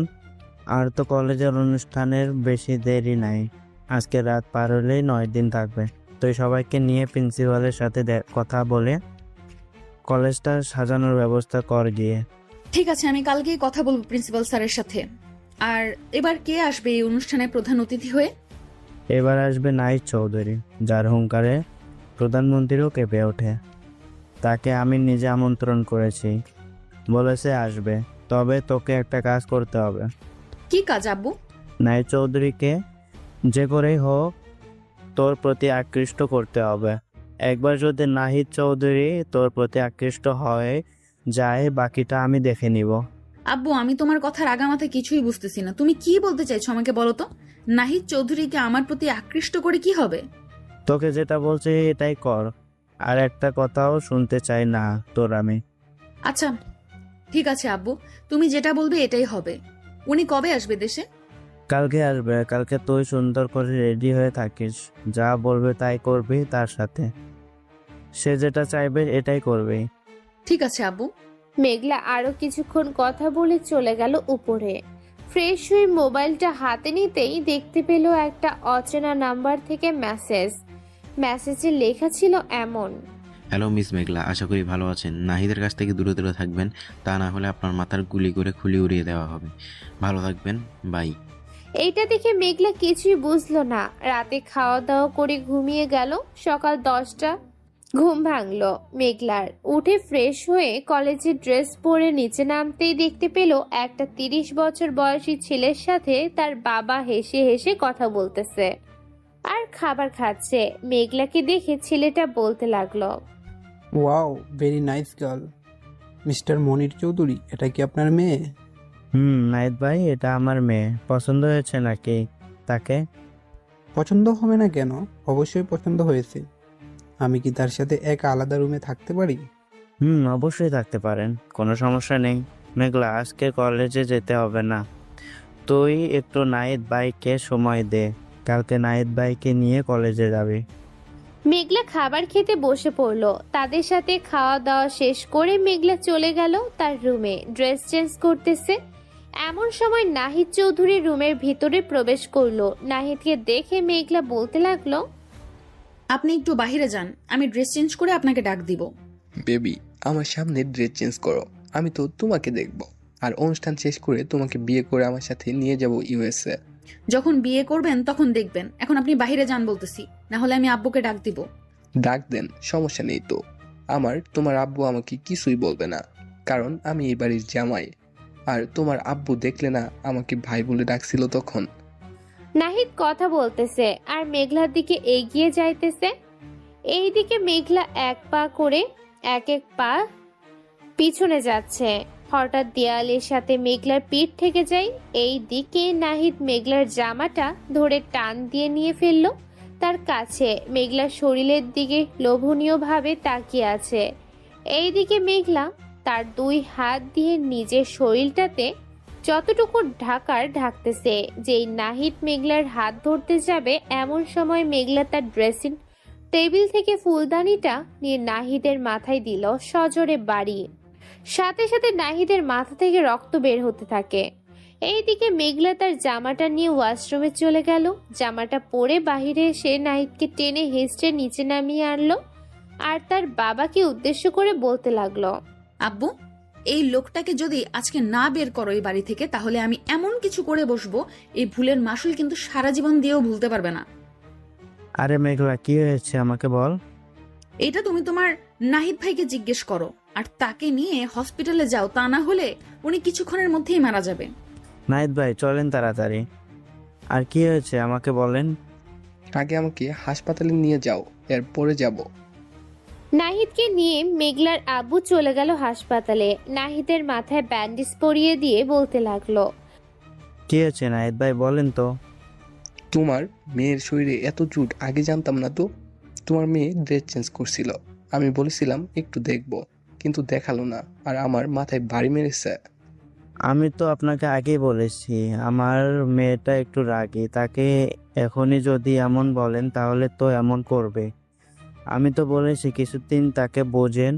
আর তো কলেজের অনুষ্ঠানের বেশি দেরি নাই। আজকে রাত পার হলেই 9 দিন থাকবে। তুই সবাইকে নিয়ে প্রিন্সিপালের সাথে কথা বলে কলেজটা সাজানোর ব্যবস্থা কর গিয়ে। ঠিক আছে, আমি কালকেই কথা বলবো প্রিন্সিপাল স্যারের সাথে। আর এবার কে আসবে এই অনুষ্ঠানে প্রধান অতিথি হয়ে? এবার আসবে নাহিদ চৌধুরী, যার হুঙ্কারে প্রধানমন্ত্রীও কেঁপে ওঠে। তাকে আমি নিজে আমন্ত্রণ করেছি, বলেছে আসবে। তবে তোকে একটা কাজ করতে হবে। কি কাজ আব্বু? নাহিদ চৌধুরীকে যে করেই হোক তোর প্রতি আকৃষ্ট করতে হবে। একবার যদি নাহিদ চৌধুরী তোর প্রতি আকৃষ্ট হয়ে যায়, বাকিটা আমি দেখে নিব। আব্বু, আমি তোমার কথার আগামাথা কিছুই বুঝতেছি না। তুমি কি বলতে চাইছো আমাকে বলো তো? নাহিদ চৌধুরীকে আমার প্রতি আকৃষ্ট করে কি হবে? তোকে যেটা বলছে এটাই কর, আর একটা কথাও শুনতে চাই না তোর আমি। আচ্ছা ঠিক আছে আব্বু, তুমি যেটা বলবে এটাই হবে। উনি কবে আসবে দেশে? কালকে আসবে। কালকে তুই সুন্দর করে রেডি হয়ে থাকিস, যা বলবে তাই করবি তার সাথে। সে যেটা চাইবে এটাই করবি। ঠিক আছে আব্বু। মেঘলা আরো কিছুক্ষণ কথা বলে চলে গেল উপরে। ফ্রেশ হয়ে মোবাইলটা হাতে নিতেই দেখতে পেল একটা অচেনা নাম্বার থেকে মেসেজে লেখা ছিল এমন, হ্যালো মিস মেঘলা, আশা করি ভালো আছেন। নাহিদের কাছ থেকে দূরে দূরে থাকবেন, তা না হলে আপনার মাথার গুলি করে খুলি উড়িয়ে দেওয়া হবে। ভালো থাকবেন, বাই। এইটা দেখে মেঘলা কিছুই বুঝলো না। রাতে খাওয়া দাওয়া করে ঘুমিয়ে গেল। সকাল 10টা ঘুম ভাঙলো মেঘলার। উঠে ফ্রেশ হয়ে কলেজের ড্রেস পরে নিচে নামতেই দেখতে পেল একটা 30 বছর বয়সী ছেলের সাথে তার বাবা হেসে হেসে কথা বলতেছে আর খাবার খাচ্ছে। মেঘলাকে দেখে ছেলেটা বলতে লাগলো, wow, very nice girl. Mister Monir Chowdhury, এটা কি আপনার মেয়ে? নাহিদ ভাই, এটা আমার মেয়ে। পছন্দ হয়েছে নাকি তাকে? পছন্দ হবে না কেন? অবশ্যই পছন্দ হয়েছে। আমি কি তার সাথে এক আলাদা রুমে থাকতে পারি? অবশ্যই থাকতে পারেন, কোনো সমস্যা নেই। মেঘলা, আজকে কলেজে যেতে হবে না। তুই একটু নাহিদ ভাইকে সময় দে, কালকে নাহিদ ভাইকে নিয়ে কলেজে যাবি। মেঘলা খাবার খেতে বসে পড়লো। তাদের সাথে খাওয়া দাওয়া শেষ করে মেঘলা চলে গেল তার রুমে। ড্রেস চেঞ্জ করতেছে। এমন সময় নাহিদ চৌধুরী রুমের ভিতরে প্রবেশ করলো। নাহিদকে দেখে মেঘলা বলতে লাগলো, আপনি একটু বাইরে যান, আমি ড্রেস চেঞ্জ করে আপনাকে ডাক দিব। বেবি, আমার সামনে ড্রেস চেঞ্জ করো, আমি তো তোমাকে দেখব। আর অনুষ্ঠান শেষ করে তোমাকে বিয়ে করে আমার সাথে নিয়ে যাব ইউএসএ। যখন বিয়ে করবেন তখন দেখবেন, এখন আপনি বাইরে যান বলতেছি, না হলে আমি আব্বুকে ডাক দিব। ডাক দেন, সমস্যা নেই তো। তোমার আব্বু আমাকে কিছুই বলবে না, কারণ আমি এই বাড়ির জামাই। আর তোমার আব্বু দেখলে না আমাকে ভাই বলে ডাকছিল তখন। নাহিদ কথা বলতেছে আর মেঘলার দিকে এগিয়ে যাইতেছে। এইদিকে মেঘলা এক পা করে এক পা পিছনে যাচ্ছে। হঠাৎ দেয়ালের সাথে মেঘলার পিঠ থেকে যায়। এই দিকে নাহিদ মেঘলার জামাটা ধরে টান দিয়ে নিয়ে ফেললো তার কাছে। মেঘলার শরীরের দিকে লোভনীয়ভাবে তাকিয়ে আছে। এইদিকে মেঘলা তার দুই হাত দিয়ে নিজের শরীরটাতে যতটুকু ঢাকতেছে। যেই নাহিদ মেঘলার হাত ধরতে যাবে এমন সময় মেঘলা তার ড্রেসিং টেবিল থেকে ফুলদানিটা নিয়ে নাহিদের মাথায় দিল সজোরে বাড়ি। সাথে সাথে নাহিদের মাথা থেকে রক্ত বের হতে থাকে। এইদিকে মেঘলা তার জামাটা নিয়ে ওয়াশরুমে চলে গেল। জামাটা পরে বাহিরে এসে নাহিদকে টেনে হেঁচড়ে নিচে নামিয়ে আনলো আর তার বাবাকে উদ্দেশ্য করে বলতে লাগলো, আব্বু, এই লোকটাকে যদি আজকে না বের করো এই বাড়ি থেকে, তাহলে আমি এমন কিছু করে বসবো, এই ভুলের মাসুল কিন্তু সারা জীবন দিয়েও ভুলতে পারবে না। আরে মেঘলা, কি হয়েছে আমাকে বল। এটা তুমি তোমার নাহিদ ভাইকে জিজ্ঞেস করো, আর তাকে নিয়ে হসপিটালে যাও, তা না হলে উনি কিছুক্ষণের মধ্যেই মারা যাবে। নাহিদ ভাই চলেন তাড়াতাড়ি। আর কি হয়েছে আমাকে বলেন। আগে আমাকে হাসপাতালে নিয়ে যাও, এরপরে যাব। নাহিদকে নিয়ে মেঘলার আব্বু চলে গেল হাসপাতালে। নাহিদের মাথায় ব্যান্ডেজ পরিয়ে দিয়ে বলতে লাগলো, কি হয়েছে নাহিদ ভাই বলেন তো। তোমার মেয়ের শরীরে এত চুট আগে জানতাম না তো। তোমার মেয়ে ড্রেস চেঞ্জ করছিল, আমি বলেছিলাম একটু দেখব, কিন্তু দেখালো না, আর আমার মাথায় বাড়ি মেরেছে। আমি তো আপনাকে আগেই বলেছি আমার মেয়েটা একটু রাগী, তাকে এখনই যদি এমন বলেন তাহলে তো এমন করবে। আমি তো বলেছি কিছুদিন তাকে বোঝেন,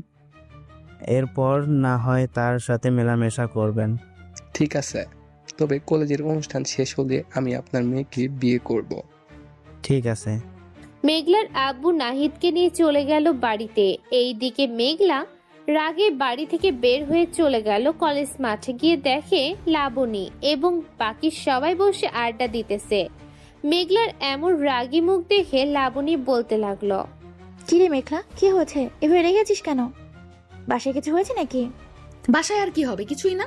এরপর না হয় তার সাথে মেলামেশা করবেন। ঠিক আছে, তবে কলেজের অনুষ্ঠান শেষ হলে আমি আপনার মেয়েকে বিয়ে করব। ঠিক আছে। মেঘলার আব্বু নাহিদকে নিয়ে চলে গেল বাড়িতে। এইদিকে মেঘলা রাগে বাড়ি থেকে বের হয়ে চলে গেল কলেজ মাঠে। গিয়ে দেখে লাবণী এবং বাকি সবাই বসে আড্ডা দিতেছে। মেঘলার এমন রাগী মুখ দেখে লাবণী বলতে লাগলো, কিরে মেঘলা, কি হয়েছে? এভাবে রেগেছিস কেন? বাসায় কিছু হয়েছে নাকি? বাসায় আর কি হবে, কিছুই না।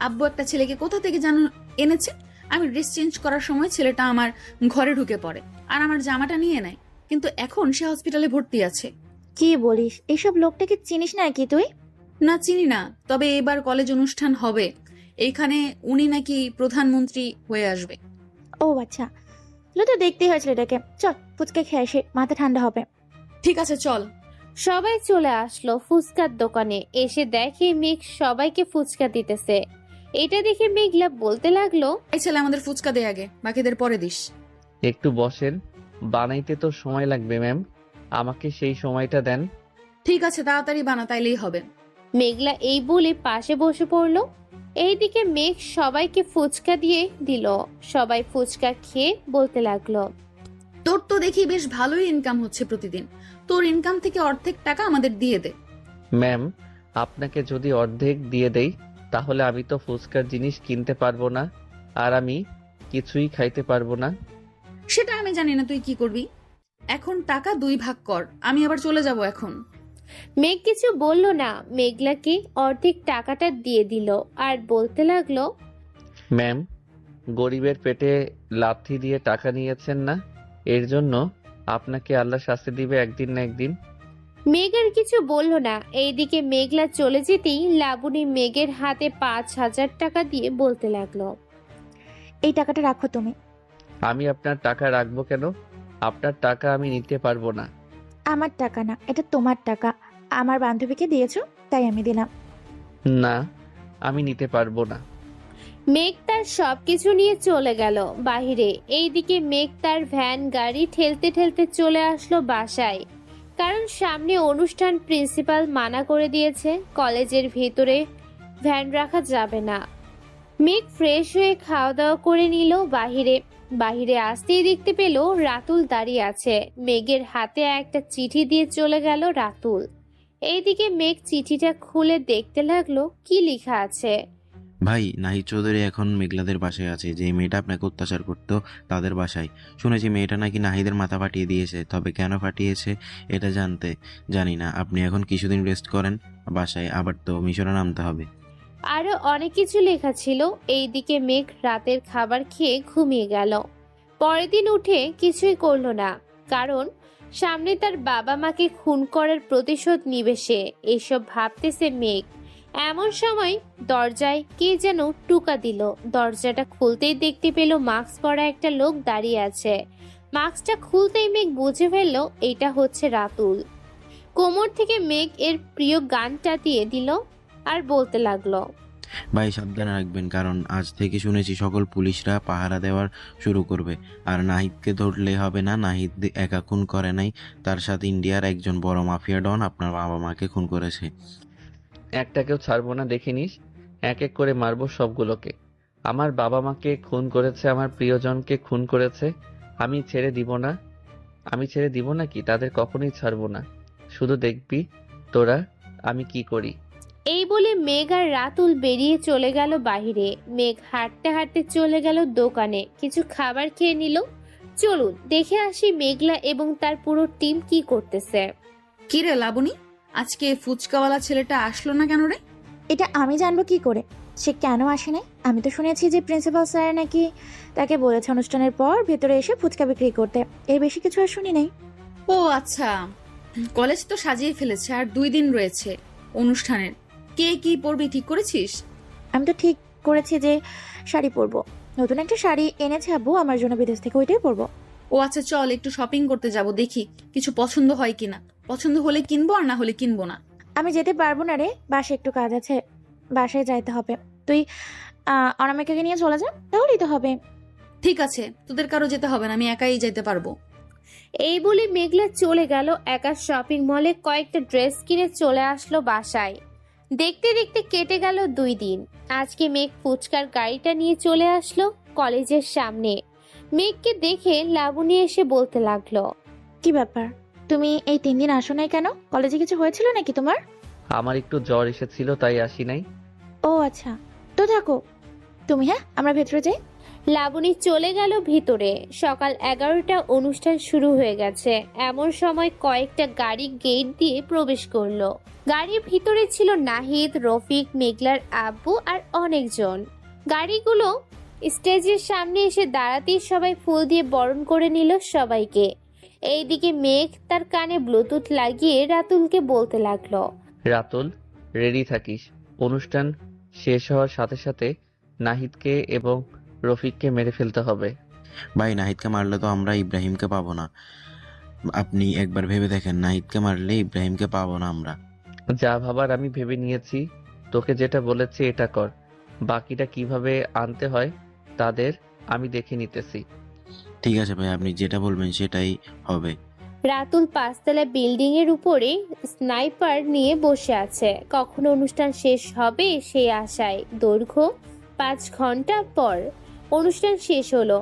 আব্বু একটা ছেলেকে কোথা থেকে যেন এনেছে। আমি ড্রেস চেঞ্জ করার সময় ছেলেটা আমার ঘরে ঢুকে পড়ে আর আমার জামাটা নিয়ে নেয়, কিন্তু এখন সে হসপিটালে ভর্তি আছে। কি বলিস? এইসব লোকটাকে চিনিস না নাকি তুই? না, চিনি না, তবে এবার কলেজ অনুষ্ঠান হবে, এইখানে উনি নাকি প্রধানমন্ত্রী হয়ে আসবে। ও আচ্ছা, তো দেখতেই হয়েছিল এটাকে। চল ফুচকা খেয়ে আসি, মাথা ঠান্ডা হবে। ঠিক আছে চল। সবাই চলে আসলো ফুচকার দোকানে। এসে দেখে মেঘ সবাইকে ফুচকা দিতেছে। এটা দেখে মেঘলা বলতে লাগলো, এই ছেলে আমাদের ফুচকা দে আগে, বাকিদের পরে দিস। একটু বসেন, বানাইতে তো সময় লাগবে ম্যাম, আমাকে সেই সময়টা দেন। ঠিক আছে, তাড়াতাড়ি বানা, তাইলেই হবে। মেঘলা এই বলে পাশে বসে পড়লো। এইদিকে মেঘ সবাইকে ফুচকা দিয়ে দিল। সবাই ফুচকা খেয়ে বলতে লাগলো, তোর তো দেখি বেশ ভালোই ইনকাম হচ্ছে প্রতিদিন, তোর ইনকাম থেকে অর্ধেক টাকা আমাদের দিয়ে দে। ম্যাম, আপনাকে যদি অর্ধেক দিয়ে দেই তাহলে আমি তো ফুচকার জিনিস কিনতে পারবো না, আর আমি কিছুই খাইতে পারবো না। সেটা আমি জানি না, তুই কি করবি। এখন টাকা 2 ভাগ কর, আমি আবার চলে যাব এখন। মেঘ কিছু বলল না। মেঘলাকে অর্ধেক টাকাটা দিয়ে দিল আর বলতে লাগলো, ম্যাম, গরিবের পেটে লাথি দিয়ে টাকা নিয়েছেন না, এর জন্য আপনাকে আল্লাহ শাস্তি দিবে একদিন না একদিন। মেঘ আর কিছু বলল না। এইদিকে মেঘলা চলে যেতেই লাবণী মেঘের হাতে 5,000 টাকা দিয়ে বলতে লাগলো, এই টাকাটা রাখো তুমি। আমি আপনার টাকা রাখবো কেন? আপনার টাকা আমি নিতে পারবো না। আমার টাকা না, এটা তোমার টাকা। আমার বান্ধবীকে দিয়েছো তাই আমি দিলাম। না, আমি নিতে পারবো না। মেঘ তার সবকিছু নিয়ে চলে গেল বাহিরে। এইদিকে মেঘ তার ভ্যান গাড়ি ঠেলতে ঠেলতে চলে আসলো বাসায়, কারণ সামনে অনুষ্ঠান। প্রিন্সিপাল মানা করে দিয়েছে কলেজের ভেতরে ভ্যান রাখা যাবে না। মেঘ ফ্রেশ হয়ে খাওয়া দাওয়া করে নিল। বাহিরে বাহিরে আসতেই দেখতে পেল রাতুল দাঁড়িয়ে আছে। মেঘের হাতে একটা চিঠি দিয়ে চলে গেল রাতুল। এইদিকে মেঘ চিঠিটা খুলে দেখতে লাগলো কি লেখা আছে। ভাই, নাহিদ চৌধুরী এখন মেঘলাদের বাসায় আছে। যে মেয়েটা আপনাকে অত্যাচার করতো তাদের বাসায়। শুনেছি মেয়েটা নাকি নাহিদের মাথা ফাটিয়ে দিয়েছে, তবে কেন ফাটিয়েছে এটা জানি না। আপনি এখন কিছুদিন রেস্ট করেন বাসায়, আবার তো মিশরে নামতে হবে। আরো অনেক কিছু লেখা ছিল। এইদিকে মেঘ রাতের খাবার খেয়ে ঘুমিয়ে গেল। পরের দিন উঠে কিছুই করলো না, কারণ সামনে তার বাবা মাকে খুন করার প্রতিশোধ নিবে সে। এইসব ভাবতেছে মেঘ। এমন সময় দরজায় কে যেন টুকা দিল। দরজাটা খুলতেই দেখতে পেল মাস্ক পরা একটা লোক দাঁড়িয়ে আছে। মাস্কটা খুলতেই মেঘ বুঝে ফেললো এটা হচ্ছে রাতুল। কোমর থেকে মেঘ এর প্রিয় গানটা দিয়ে দিল আর বলতে লাগলো, ভাই সাবধানে রাখবেন, কারণ আজ থেকে শুনেছি সকল পুলিশরা পাহারা দেওয়ার শুরু করবে। আর নাহিদকে ধরলে হবে না। নাহিদ একা খুন করে নাই, তার সাথে ইন্ডিয়ার একজন বড় মাফিয়া ডন আপনার বাবা মাকে খুন করেছে। একটাকেও ছাড়বো না, দেখে নিস। এক এক করে মারবো সবগুলোকে। আমার বাবা মাকে খুন করেছে, আমার প্রিয়জনকে খুন করেছে। আমি ছেড়ে দিব না কি? তাদের কখনোই ছাড়বো না। শুধু দেখবি তোরা আমি কি করি। এই বলে মেঘ আর রাতুল বেরিয়ে চলে গেল বাহিরে। মেঘ হাঁটতে হাঁটতে চলে গেল দোকানে, কিছু খাবার খেয়ে নিল। চলুন দেখে আসি মেঘলা এবং তার পুরো টিম কি করতেছে। কিরে লাবণী, আজকে ফুচকাওয়ালা ছেলেটা আসলো না কেন রে? এটা আমি জানবো কি করে সে কেন আসে নাই? আমি তো শুনেছি যে প্রিন্সিপাল স্যার নাকি তাকে বলেছে অনুষ্ঠানের পর ভেতরে এসে ফুচকা বিক্রি করতে। এর বেশি কিছু আর শুনি নাই। ও আচ্ছা, কলেজ তো সাজিয়ে ফেলেছে, আর 2 দিন রয়েছে অনুষ্ঠানের। কে কি পরবি ঠিক করেছিস? আমি তো ঠিক করেছি যে শাড়ি পরবো। নতুন একটা শাড়ি এনেছে আব্বু আমার জন্য বিদেশ থেকে, ওইটাই পরবো। ও আচ্ছা, চল একটু শপিং করতে যাব, দেখি কিছু পছন্দ হয় কিনা। পছন্দ হলে কিনবো, আর না হলে কিনবো না। আমি যেতে পারবো না রে, বাসায় একটু কাজ আছে, বাসায় যাইতে হবে। তুই অনামিকাকে নিয়ে চলে যা, তাহলেই তো হবে। ঠিক আছে, তোদের কারো যেতে হবে না, আমি একাই যেতে পারবো। এই বলে মেঘলা চলে গেল একা শপিং মলে। কয়েকটা ড্রেস কিনে চলে আসলো বাসায়। দেখতে দেখতে কেটে গেল 2 দিন। আজকে মেঘ ফুচকার গাড়িটা নিয়ে চলে আসলো কলেজের সামনে। মেঘকে দেখে লাবণী এসে বলতে লাগলো, কি ব্যাপার, তুমি এই 3 দিন আসো নাই কেন? কলেজে কিছু হয়েছিল নাকি তোমার? আমার একটু জ্বর এসেছিল, তাই আসি নাই। ও আচ্ছা, তো থাকো তুমি। হ্যাঁ, আমরা ভেতরে যাই। লাবণী চলে গেল ভিতরে। সকাল 11টা, অনুষ্ঠান শুরু হয়ে গেছে। এমন সময় কয়েকটা গাড়ি গেট দিয়ে প্রবেশ করলো। গাড়ির ভিতরে ছিল নাহিদ, রফিক, মেঘলার আব্বু আর অনেকজন। গাড়িগুলো স্টেজের সামনে এসে দাঁড়াতেই সবাই ফুল দিয়ে বরণ করে নিল সবাইকে। এইদিকে মেঘ তার কানে ব্লুটুথ লাগিয়ে রাতুলকে বলতে লাগলো, রাতুল, রেডি থাকিস। অনুষ্ঠান শেষ হওয়ার সাথে সাথে নাহিদকে এবং রফিককে মেরে ফেলতে হবে। ভাই, নাহিদকে মারলে তো আমরা ইব্রাহিমকে পাবো না। আপনি একবার ভেবে দেখেন, নাহিদকে মারলে ইব্রাহিমকে পাবো না আমরা। যা ভাবার আমি ভেবে নিয়েছি। তোকে যেটা বলেছি এটা কর। বাকিটা কিভাবে আনতে হয় তাদের আমি দেখে নিতেছি। ঠিক আছে ভাই, আপনি যেটা বলবেন সেটাই হবে। রাতুল 5তলা বিল্ডিং এর উপরে স্নাইপার নিয়ে বসে আছে। কখন অনুষ্ঠান শেষ হবে সেই আশায়। দৈর্ঘ্য 5 ঘন্টা পর অনুষ্ঠান শেষ হলো।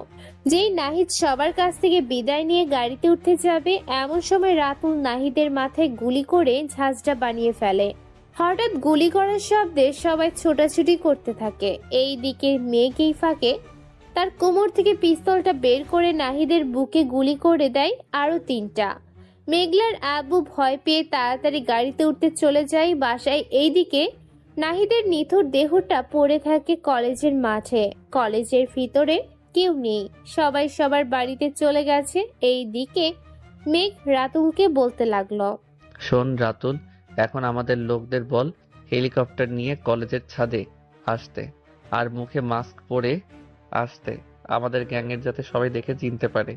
যেই নাহিদ সবার কাছ থেকে বিদায় নিয়ে গাড়িতে উঠতে যাবে, এমন সময় রাতুল নাহিদের মাথায় গুলি করে ঝাঁঝরা বানিয়ে ফেলে। হঠাৎ গুলি করার শব্দে সবাই ছোটাছুটি করতে থাকে। এই দিকে মেঘ এই ফাঁকে তার কোমর থেকে পিস্তলটা বের করে নাহিদের বুকে গুলি করে দেয় আরো 3টা। মেঘলার আব্বু ভয় পেয়ে তাড়াতাড়ি গাড়িতে উঠতে চলে যায় বাসায়। এইদিকে নাহিদের নিথর দেহটা পড়ে থাকে কলেজের মাঠে। কলেজের ভিতরে কেউ নেই, সবাই সবার বাড়িতে চলে গেছে। এই দিকে মেঘ রাতুলকে বলতে লাগলো, শোন রাতুল, এখন আমাদের লোকদের বল হেলিকপ্টার নিয়ে কলেজের ছাদে আসতে, আর মুখে মাস্ক পরে আসতে, আমাদের গ্যাংয়ের যাতে সবাই দেখে চিনতে পারে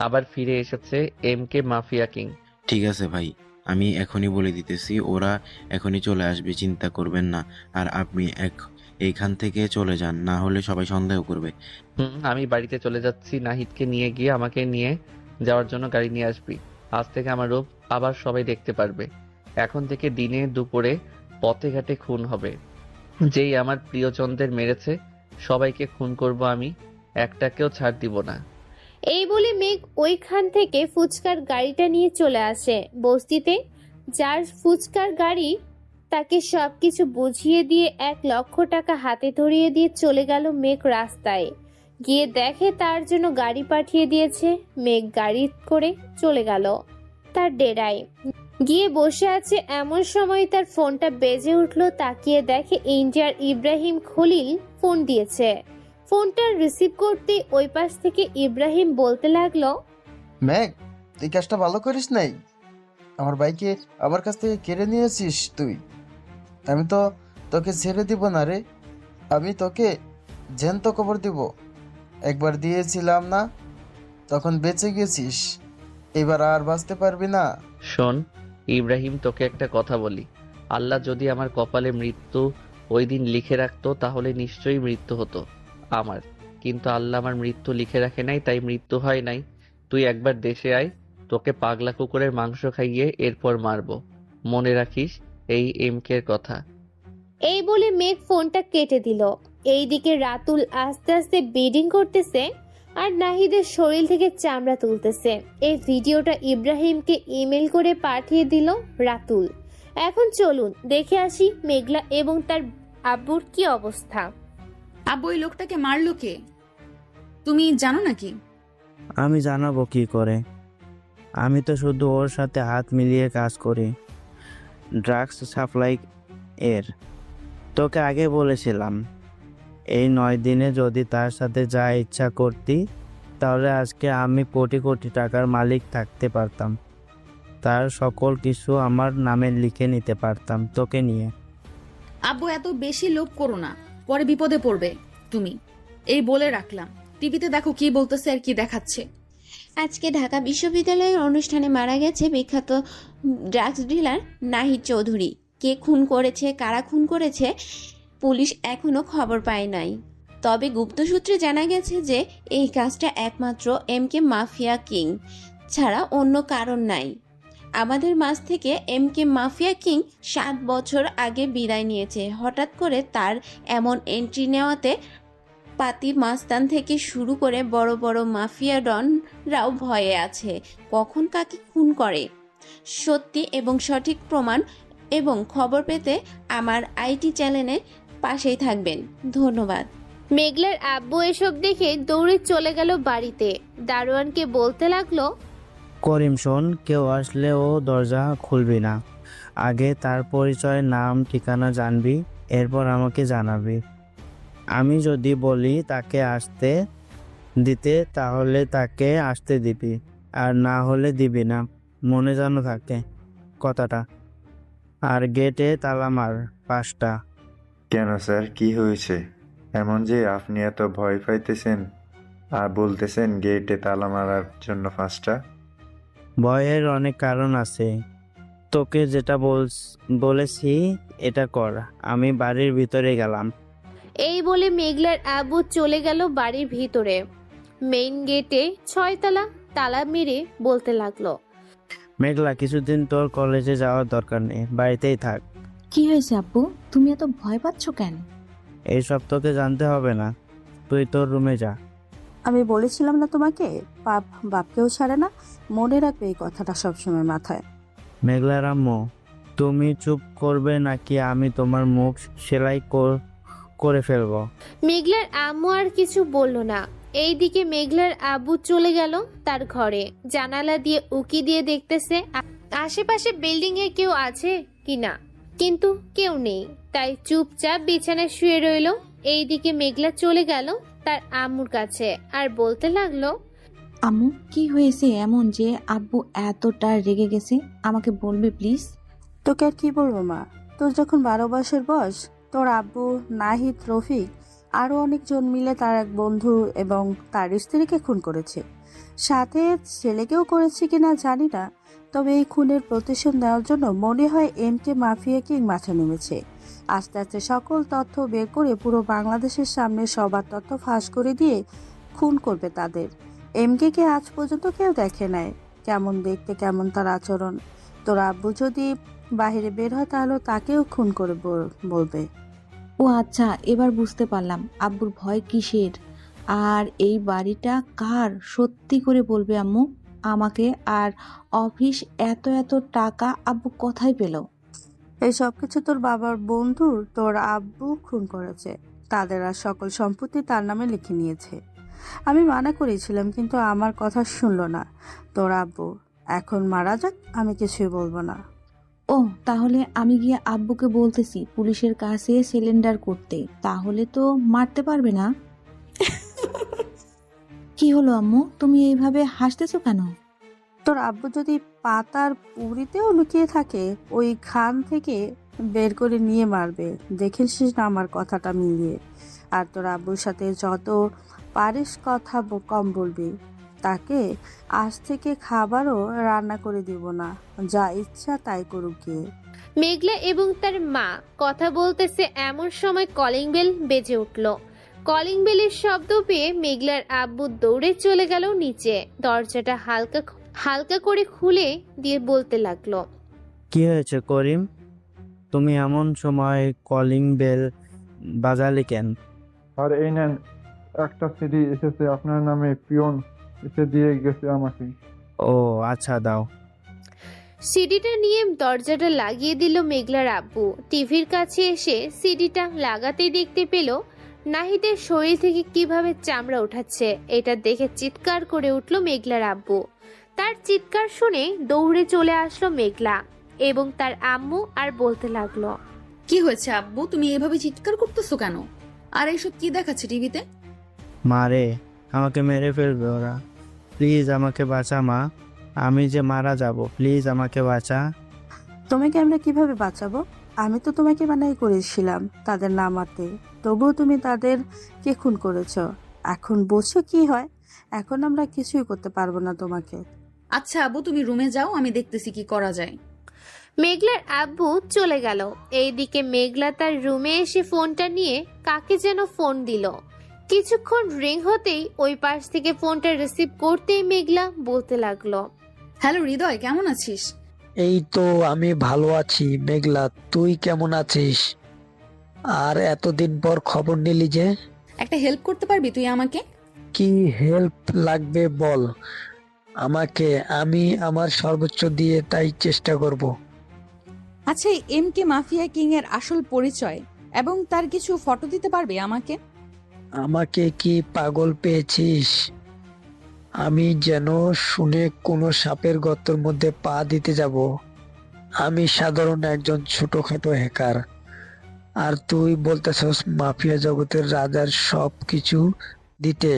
আবার ফিরে এসেছে MK মাফিয়া কিং। ঠিক আছে ভাই, আমি এখনই বলে দিতেছি, ওরা এখনই চলে আসবে, চিন্তা করবেন না। আর আপনি এইখান থেকে চলে যান, না হলে সবাই সন্দেহ করবে। আমি বাড়িতে চলে যাচ্ছি। নাহিদকে নিয়ে গিয়ে আমাকে নিয়ে যাওয়ার জন্য গাড়ি নিয়ে আসবি। আজ থেকে আমার রূপ আবার সবাই দেখতে পারবে। এখন থেকে দিনে দুপুরে পথে ঘাটে খুন হবে। যেই আমার প্রিয়জনদের মেরেছে সবাইকে খুন করব আমি, একটাকেও ছাড় দিব না। এই বলে মেঘ ওইখান থেকে ফুচকার গাড়িটা নিয়ে চলে আসে বস্তিতে। যার ফুচকার গাড়ি তাকে সবকিছু বুঝিয়ে দিয়ে 1,00,000 টাকা হাতে ধরিয়ে দিয়ে চলে গেল মেঘ। রাস্তায় গিয়ে দেখে তার জন্য গাড়ি পাঠিয়ে দিয়েছে। মেঘ গাড়ি করে চলে গেল তার ডেরায়, গিয়ে বসে আছে। এমন সময় তার ফোনটা বেজে উঠলো। তাকিয়ে দেখে ইন্ডিয়ার ইব্রাহিম খলিল ফোন দিয়েছে। ফোনটা রিসিভ করতে ওই পাশ থেকে ইব্রাহিম বলতে লাগলো, ম্যাক, এই কাজটা ভালো করিস নাই। আমার বাইকে আমার কাছ থেকে কেড়ে নিয়েছিস তুই। আমি তো তোকে ছেড়ে দিব না রে, আমি তোকে জ্যান্ত কবর দিব। একবার দিয়েছিলাম না, তখন বেঁচে গেছিস, এবার আর বাঁচতে পারবি না। শোন ইব্রাহিম, তোকে একটা কথা বলি, আল্লাহ যদি আমার কপালে মৃত্যু ওই দিন লিখে রাখতো তাহলে নিশ্চয়ই মৃত্যু হতো আমার, কিন্তু আল্লাহ আমার মৃত্যু লিখে রাখে নাই, তাই মৃত্যু হয় নাই। তুই একবার দেশে আয়, তোকে পাগলা কুকুরের মাংস খাইয়ে এরপর মারবো, মনে রাখিস এই এমকের কথা। এই বলে মেঘ ফোনটা কেটে দিল। এইদিকে রাতুল আস্তে আস্তে ব্লিডিং করতেছে আর নাহিদের শরীর থেকে চামড়া তুলতেছে। এই ভিডিওটা ইব্রাহিমকে ইমেল করে পাঠিয়ে দিল রাতুল। এখন চলুন দেখে আসি মেঘলা এবং তার আব্বুর কি অবস্থা। আব্বু ওই লোকটাকে মারলো কে, তুমি জানো নাকি? আমি জানাবো কি করে? আমি তো শুধু ওর সাথে হাত মিলিয়ে কাজ করি, ড্রাগস সাপ্লাই এর। তোকে আগে বলেছিলাম এই 9 দিনে যদি তার সাথে যা ইচ্ছা করতি তাহলে আজকে আমি কোটি কোটি টাকার মালিক থাকতে পারতাম, তার সকল কিছু আমার নামে লিখে নিতে পারতাম তোকে নিয়ে। আব্বু এত বেশি লোভ করো না, পরে বিপদে পড়বে তুমি, এই বলে রাখলাম। টিভিতে দেখো কি বলতেছে আর কি দেখাচ্ছে। আজকে ঢাকা বিশ্ববিদ্যালয়ের অনুষ্ঠানে মারা গেছে বিখ্যাত ড্রাগস ডিলার নাহিদ চৌধুরী। কে খুন করেছে, কারা খুন করেছে, পুলিশ এখনো খবর পায় নাই। তবে গুপ্ত সূত্রে জানা গেছে যে এই কাজটা একমাত্র এমকে মাফিয়া কিং ছাড়া অন্য কারণ নাই। আমাদের মাঝ থেকে এমকে মাফিয়া কিং 7 বছর আগে বিদায় নিয়েছে। হঠাৎ করে তার এমন এন্ট্রি নেওয়াতে পাতি মাস্তান থেকে শুরু করে বড় বড় মাফিয়া ডনরাও ভয়ে আছে কখন কাকে খুন করে। সত্যি এবং সঠিক প্রমাণ এবং খবর পেতে আমার আইটি চ্যানেলের পাশেই থাকবেন। ধন্যবাদ। মেঘলার আব্বু এসব দেখে দৌড়ে চলে গেল বাড়িতে। দারোয়ানকে বলতে লাগলো, করিম শোন, কেউ আসলে ও দরজা খুলবি না, আগে তার পরিচয়, নাম, ঠিকানা জানবি, এরপর আমাকে জানাবি। আমি যদি বলি তাকে আসতে দিতে তাহলে তাকে আসতে দিবি, আর না হলে দিবি না, মনে যেন থাকে কথাটা। আর গেটে তালা মার 5টা। কেন স্যার, কি হয়েছে এমন যে আপনি এত ভয় পাইতেছেন আর বলতেছেন গেটে তালা মারার জন্য 5টা? ভয়ের অনেক কারণ আছে, তোকে যেটা বলেছি এটা কর। আমি বাড়ির ভিতরে গেলাম। এই বলে মেঘলার আব্বু চলে গেল বাড়ির ভিতরে। মেইন গেটে 6 তালা তালা মেরে বলতে লাগলো, মেঘলা, কিছুদিন তোর কলেজে যাওয়ার দরকার নেই, বাড়িতেই থাক। কি হয়েছে আব্বু, তুমি এত ভয় পাচ্ছ কেন? এইসব তোকে জানতে হবে না, তুই তোর রুমে যা। আমি বলেছিলাম না তোমাকে, পাপ বাপকেও ছাড়ে না, মনে রাখবে এই কথাটা সবসময় মাথায়। মেঘলার আম্মু, তুমি চুপ করবে নাকি আমি তোমার মুখ সেলাই করে ফেলবো? মেঘলার আম্মু আর কিছু বলল না। এইদিকে মেঘলার আব্বু চলে গেল তার ঘরে। জানালা দিয়ে উকি দিয়ে দেখতেছে আশেপাশে বিল্ডিং এ কেউ আছে কিনা, কিন্তু কেউ নেই, তাই চুপচাপ বিছানায় শুয়ে রইল। এইদিকে মেঘলা চলে গেল তার আম্মুর কাছে আর বলতে লাগলো, আম্মু কি হয়েছে এমন যে আব্বু এতটা রেগে গেছে, আমাকে বলবে প্লিজ? তোকে আর কি বলবো মা, তোর যখন 12 বছর বয়স, তোর আব্বু, নাহিদ, রফিক আরও অনেকজন মিলে তার এক বন্ধু এবং তার স্ত্রীকে খুন করেছে। সাথে ছেলেকেও করেছে কিনা জানি না, তবে এই খুনের প্রতিশোধ নেওয়ার জন্য মনে হয় এমকে মাফিয়া কিং মাঠে নেমেছে। আস্তে আস্তে সকল তথ্য বের করে পুরো বাংলাদেশের সামনে সবার তথ্য ফাঁস করে দিয়ে খুন করবে তাদের। এমকে কে আজ পর্যন্ত কেউ দেখে নাই, কেমন দেখতে, কেমন তার আচরণ। তোর আব্বু যদি বাহিরে বের হয় তাহলে তাকেও খুন করে বলবে। ও আচ্ছা, এবার বুঝতে পারলাম আব্বুর ভয় কিসের। আর এই বাড়িটা কার, সত্যি করে বলবে আম্মু আমাকে। আর অফিস এত এত টাকা আব্বু কোথায় পেল? এই সব কিছু তোর বাবার বন্ধুর তোর আব্বু খুন করেছে। তাদের আর সকল সম্পত্তি তার নামে লিখে নিয়েছে। আমি মানা করেছিলাম কিন্তু আমার কথা শুনলো না তোর আব্বু। এখন মারা যাক, আমি কিছুই বলবো না। ও তাহলে আমি গিয়ে আব্বুকে বলতেছি পুলিশের কাছে সিলিন্ডার করতে, তাহলে তো মারতে পারবে না। কি হলো আম্মু, তুমি এইভাবে হাসতেছো কেন? তোর আব্বু যদি পাতার পুরিতেও লুকিয়ে থাকে ওই খান থেকে বের করে নিয়ে মারবে। দেখেছিস না আমার কথাটা মিলিয়ে। আর তোর আব্বুর সাথে যত পারিস কথা কম বলবি। তাকে আজ থেকে খাবারও রান্না করে দিব না, যা ইচ্ছা তাই করুক গিয়ে। মেঘলা এবং তার মা কথা বলতেছে এমন সময় কলিং বেল বেজে উঠল। কলিং বেলের শব্দ পেয়ে মেঘলার আব্বু দৌড়ে চলে গেল নিচে। দরজাটা হালকা হালকা করে খুলে দিয়ে বলতে লাগলো, কি হয়েছে করিম, তুমি এমন সময় কলিং বেল বাজালে কেন? আর এই নেন, একটা সিডি এসেছে আপনার নামে, পিয়ন এসে দিয়ে গেছে আমাকে। ও আচ্ছা, দাও। সিডিটা নিয়ে দরজাটা লাগিয়ে দিল মেঘলার আব্বু। টিভির কাছে এসে সিডিটা লাগাতেই দেখতে পেল নাহিদের শরীর থেকে কিভাবে চামড়া উঠাচ্ছে। এটা দেখে চিৎকার করে উঠল মেঘলার আব্বু। তার চিৎকার শুনে দৌড়ে চলে আসলো মেঘলা এবং তার আম্মু আর বলতে লাগলো, কি হয়েছে আব্বু, তুমি এভাবে চিৎকার করতেছো কেন? আর এইসব কি দেখাচ্ছে টিভিতে? মারে, আমাকে মেরে ফেলবে ওরা। প্লিজ আমাকে বাঁচা মা, আমি যে মারা যাব, প্লিজ আমাকে বাঁচা। তোমাকে আমরা কিভাবে বাঁচাবো? আমি তো তোমাকে মানাই করেছিলাম তাদের না মারতে, তবুও তুমি তাদেরকে খুন করেছো। এখন বোঝো কি হয়? এখন আমরা কিছুই করতে পারবো না তোমাকে। আচ্ছা আব্বু, তুমি রুমে যাও, আমি দেখতেছি কি করা যায়। মেঘলার আব্বু চলে গেল। এইদিকে মেঘলা তার রুমে এসে ফোনটা নিয়ে কাকে যেন ফোন দিল। কিছুক্ষণ রিং হতেই ওই পাশ থেকে ফোনটা রিসিভ করতেই মেঘলা বলতে লাগলো, হ্যালো হৃদয়, কেমন আছিস? এই তো আমি ভালো আছি মেঘলা, তুই কেমন আছিস? আর এতদিন পর খবর নিলি যে। একটা হেল্প করতে পারবি তুই আমাকে? কি হেল্প লাগবে বল আমাকে, আমি আমার সর্বোচ্চ দিয়ে তাই চেষ্টা করব। আচ্ছা, MK মাফিয়া কিং এর আসল পরিচয় এবং তার কিছু ফটো দিতে পারবে আমাকে? আমাকে কি পাগল পেয়েছিস? আমি যেন শুনে কোনো সাপের গর্তের মধ্যে পা দিতে যাব। আমি সাধারণ একজন ছোটখাটো হ্যাকার, আর তুই বলতেছস মাফিয়া জগতের রাজার সব কিছু দিতে।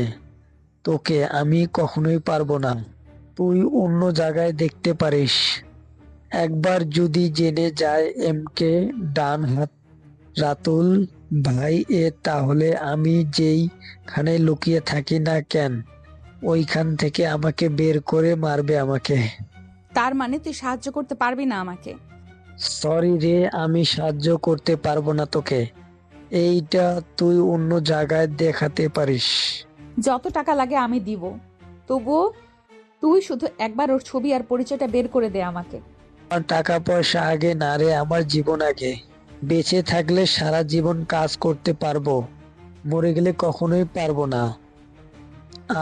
তোকে আমি কখনোই পারবো না, তুই অন্য জায়গায় দেখতে পারিস। একবার যদি জেনে যায় MK ডান হাত রাতুল ভাই তাহলে আমি যেইখানে লুকিয়ে থাকি না কেন ওইখান থেকে আমাকে বের করে মারবে আমাকে। তার মানে তুই সাহায্য করতে পারবি না আমাকে? সরি রে, আমি সাহায্য করতে পারবো না তোকে। এইটা তুই অন্য জায়গায় দেখাতে পারিস। যত টাকা লাগে আমি দিব, তবুও তুই শুধু একবার ওর ছবি আর পরিচয়টা বের করে দে আমাকে। আমার টাকা পয়সা আগে না রে, আমার জীবন আগে। বেঁচে থাকলে সারা জীবন কাজ করতে পারবো, মরে গেলে কখনোই পারবো না।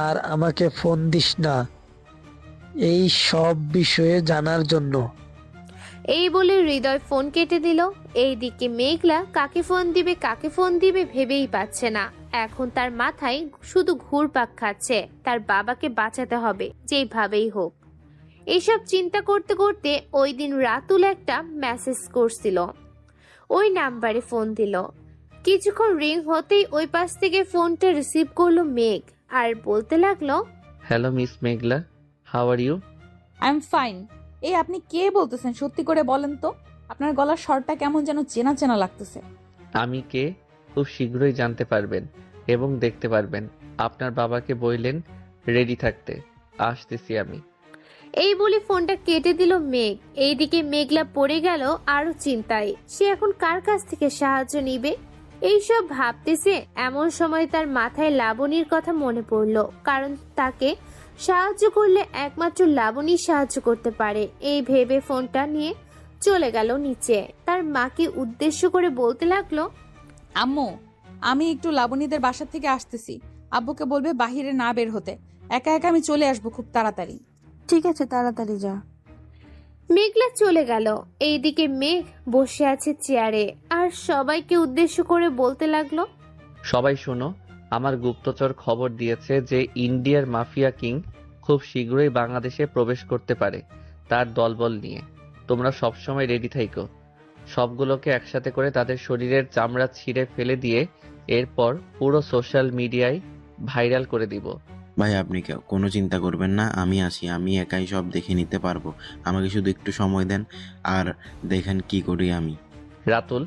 আর আমাকে ফোন দিস না এই সব বিষয়ে জানার জন্য। এই বলে হৃদয় ফোন কেটে দিল। এইদিকে মেঘলা কাকে ফোন দিবে ভেবেই পাচ্ছে না। এখন তার মাথায় শুধু ঘুরপাক খাচ্ছে, তার বাবাকে বাঁচাতে হবে যেভাবেই হোক। এইসব চিন্তা করতে করতে ওই দিন রাতুল একটা মেসেজ করছিল। ওই নাম্বারে ফোন দিল। কিছুক্ষণ রিং হতেই ওই পাশ থেকে ফোনটা রিসিভ করলো মেঘ আর বলতে লাগলো, hello Miss Meghla, how are you? I am fine. এই আপনি কে বলতেছেন, সত্যি করে বলেন তো। আপনার গলার স্বরটা কেমন যেন চেনা চেনা লাগতেছে। আমি কে খুব শীঘ্রই জানতে পারবেন এবং দেখতে পারবেন। আপনার বাবাকে বললেন রেডি থাকতে, আসতেছি আমি। এই বলে ফোনটা কেটে দিল মেঘ। এইদিকে মেঘলা পড়ে গেল আরো চিন্তায়। সে এখন কার কাছ থেকে সাহায্য নিবে এইসব ভাবতেছে এমন সময় তার মাথায় লাবণীর কথা মনে পড়লো। কারণ তাকে সাহায্য করলে একমাত্র লাবণী সাহায্য করতে পারে। এই ভেবে ফোনটা নিয়ে চলে গেল নিচে। তার মাকে উদ্দেশ্য করে বলতে লাগলো, আম্মু, আমি একটু লাবণীদের বাসা থেকে আসতেছি। আব্বুকে বলবে বাহিরে না বের হতে। একা একা আমি চলে আসবো খুব তাড়াতাড়ি। ঠিক আছে, তাড়াতাড়ি যা। মেঘলা চলে গেল। এইদিকে মেঘ বসে আছে চেয়ারে আর সবাইকে উদ্দেশ্য করে বলতে লাগলো, সবাই শোনো, আমার গুপ্তচর খবর দিয়েছে যে ইন্ডিয়ার মাফিয়া কিং খুব শীঘ্রই বাংলাদেশে প্রবেশ করতে পারে তার দলবল নিয়ে। তোমরা সবসময় রেডি থাইকো। সবগুলোকে একসাথে করে তাদের শরীরের চামড়া ছিঁড়ে ফেলে দিয়ে এরপর পুরো সোশ্যাল মিডিয়ায় ভাইরাল করে দিব। ভাই আপনি কোনো চিন্তা করবেন না, আমি আছি, আমি একাই সব দেখে নিতে পারবো। আমাকে শুধু একটু সময় দেন আর দেখেন কি করি আমি। রাতুল,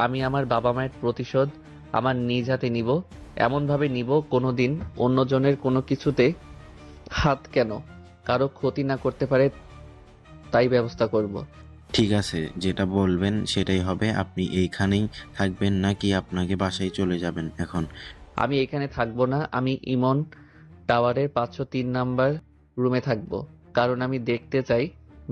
আমি আমার বাবা মায়ের প্রতিশোধ আমার নিজ হাতে নিব। এমনভাবে নিব কোনোদিন অন্যজনের কোনো কিছুতে হাত কেন কারো ক্ষতি না করতে পারে, তাই ব্যবস্থা করব। ঠিক আছে, যেটা বলবেন সেটাই হবে। আপনি এইখানেই থাকবেন নাকি আপনাকে বাসায় চলে যাবেন এখন? আমি এখানে থাকবো না, আমি ইমন টাওয়ারের 503 নাম্বার রুমে থাকবো। কারণ আমি দেখতে চাই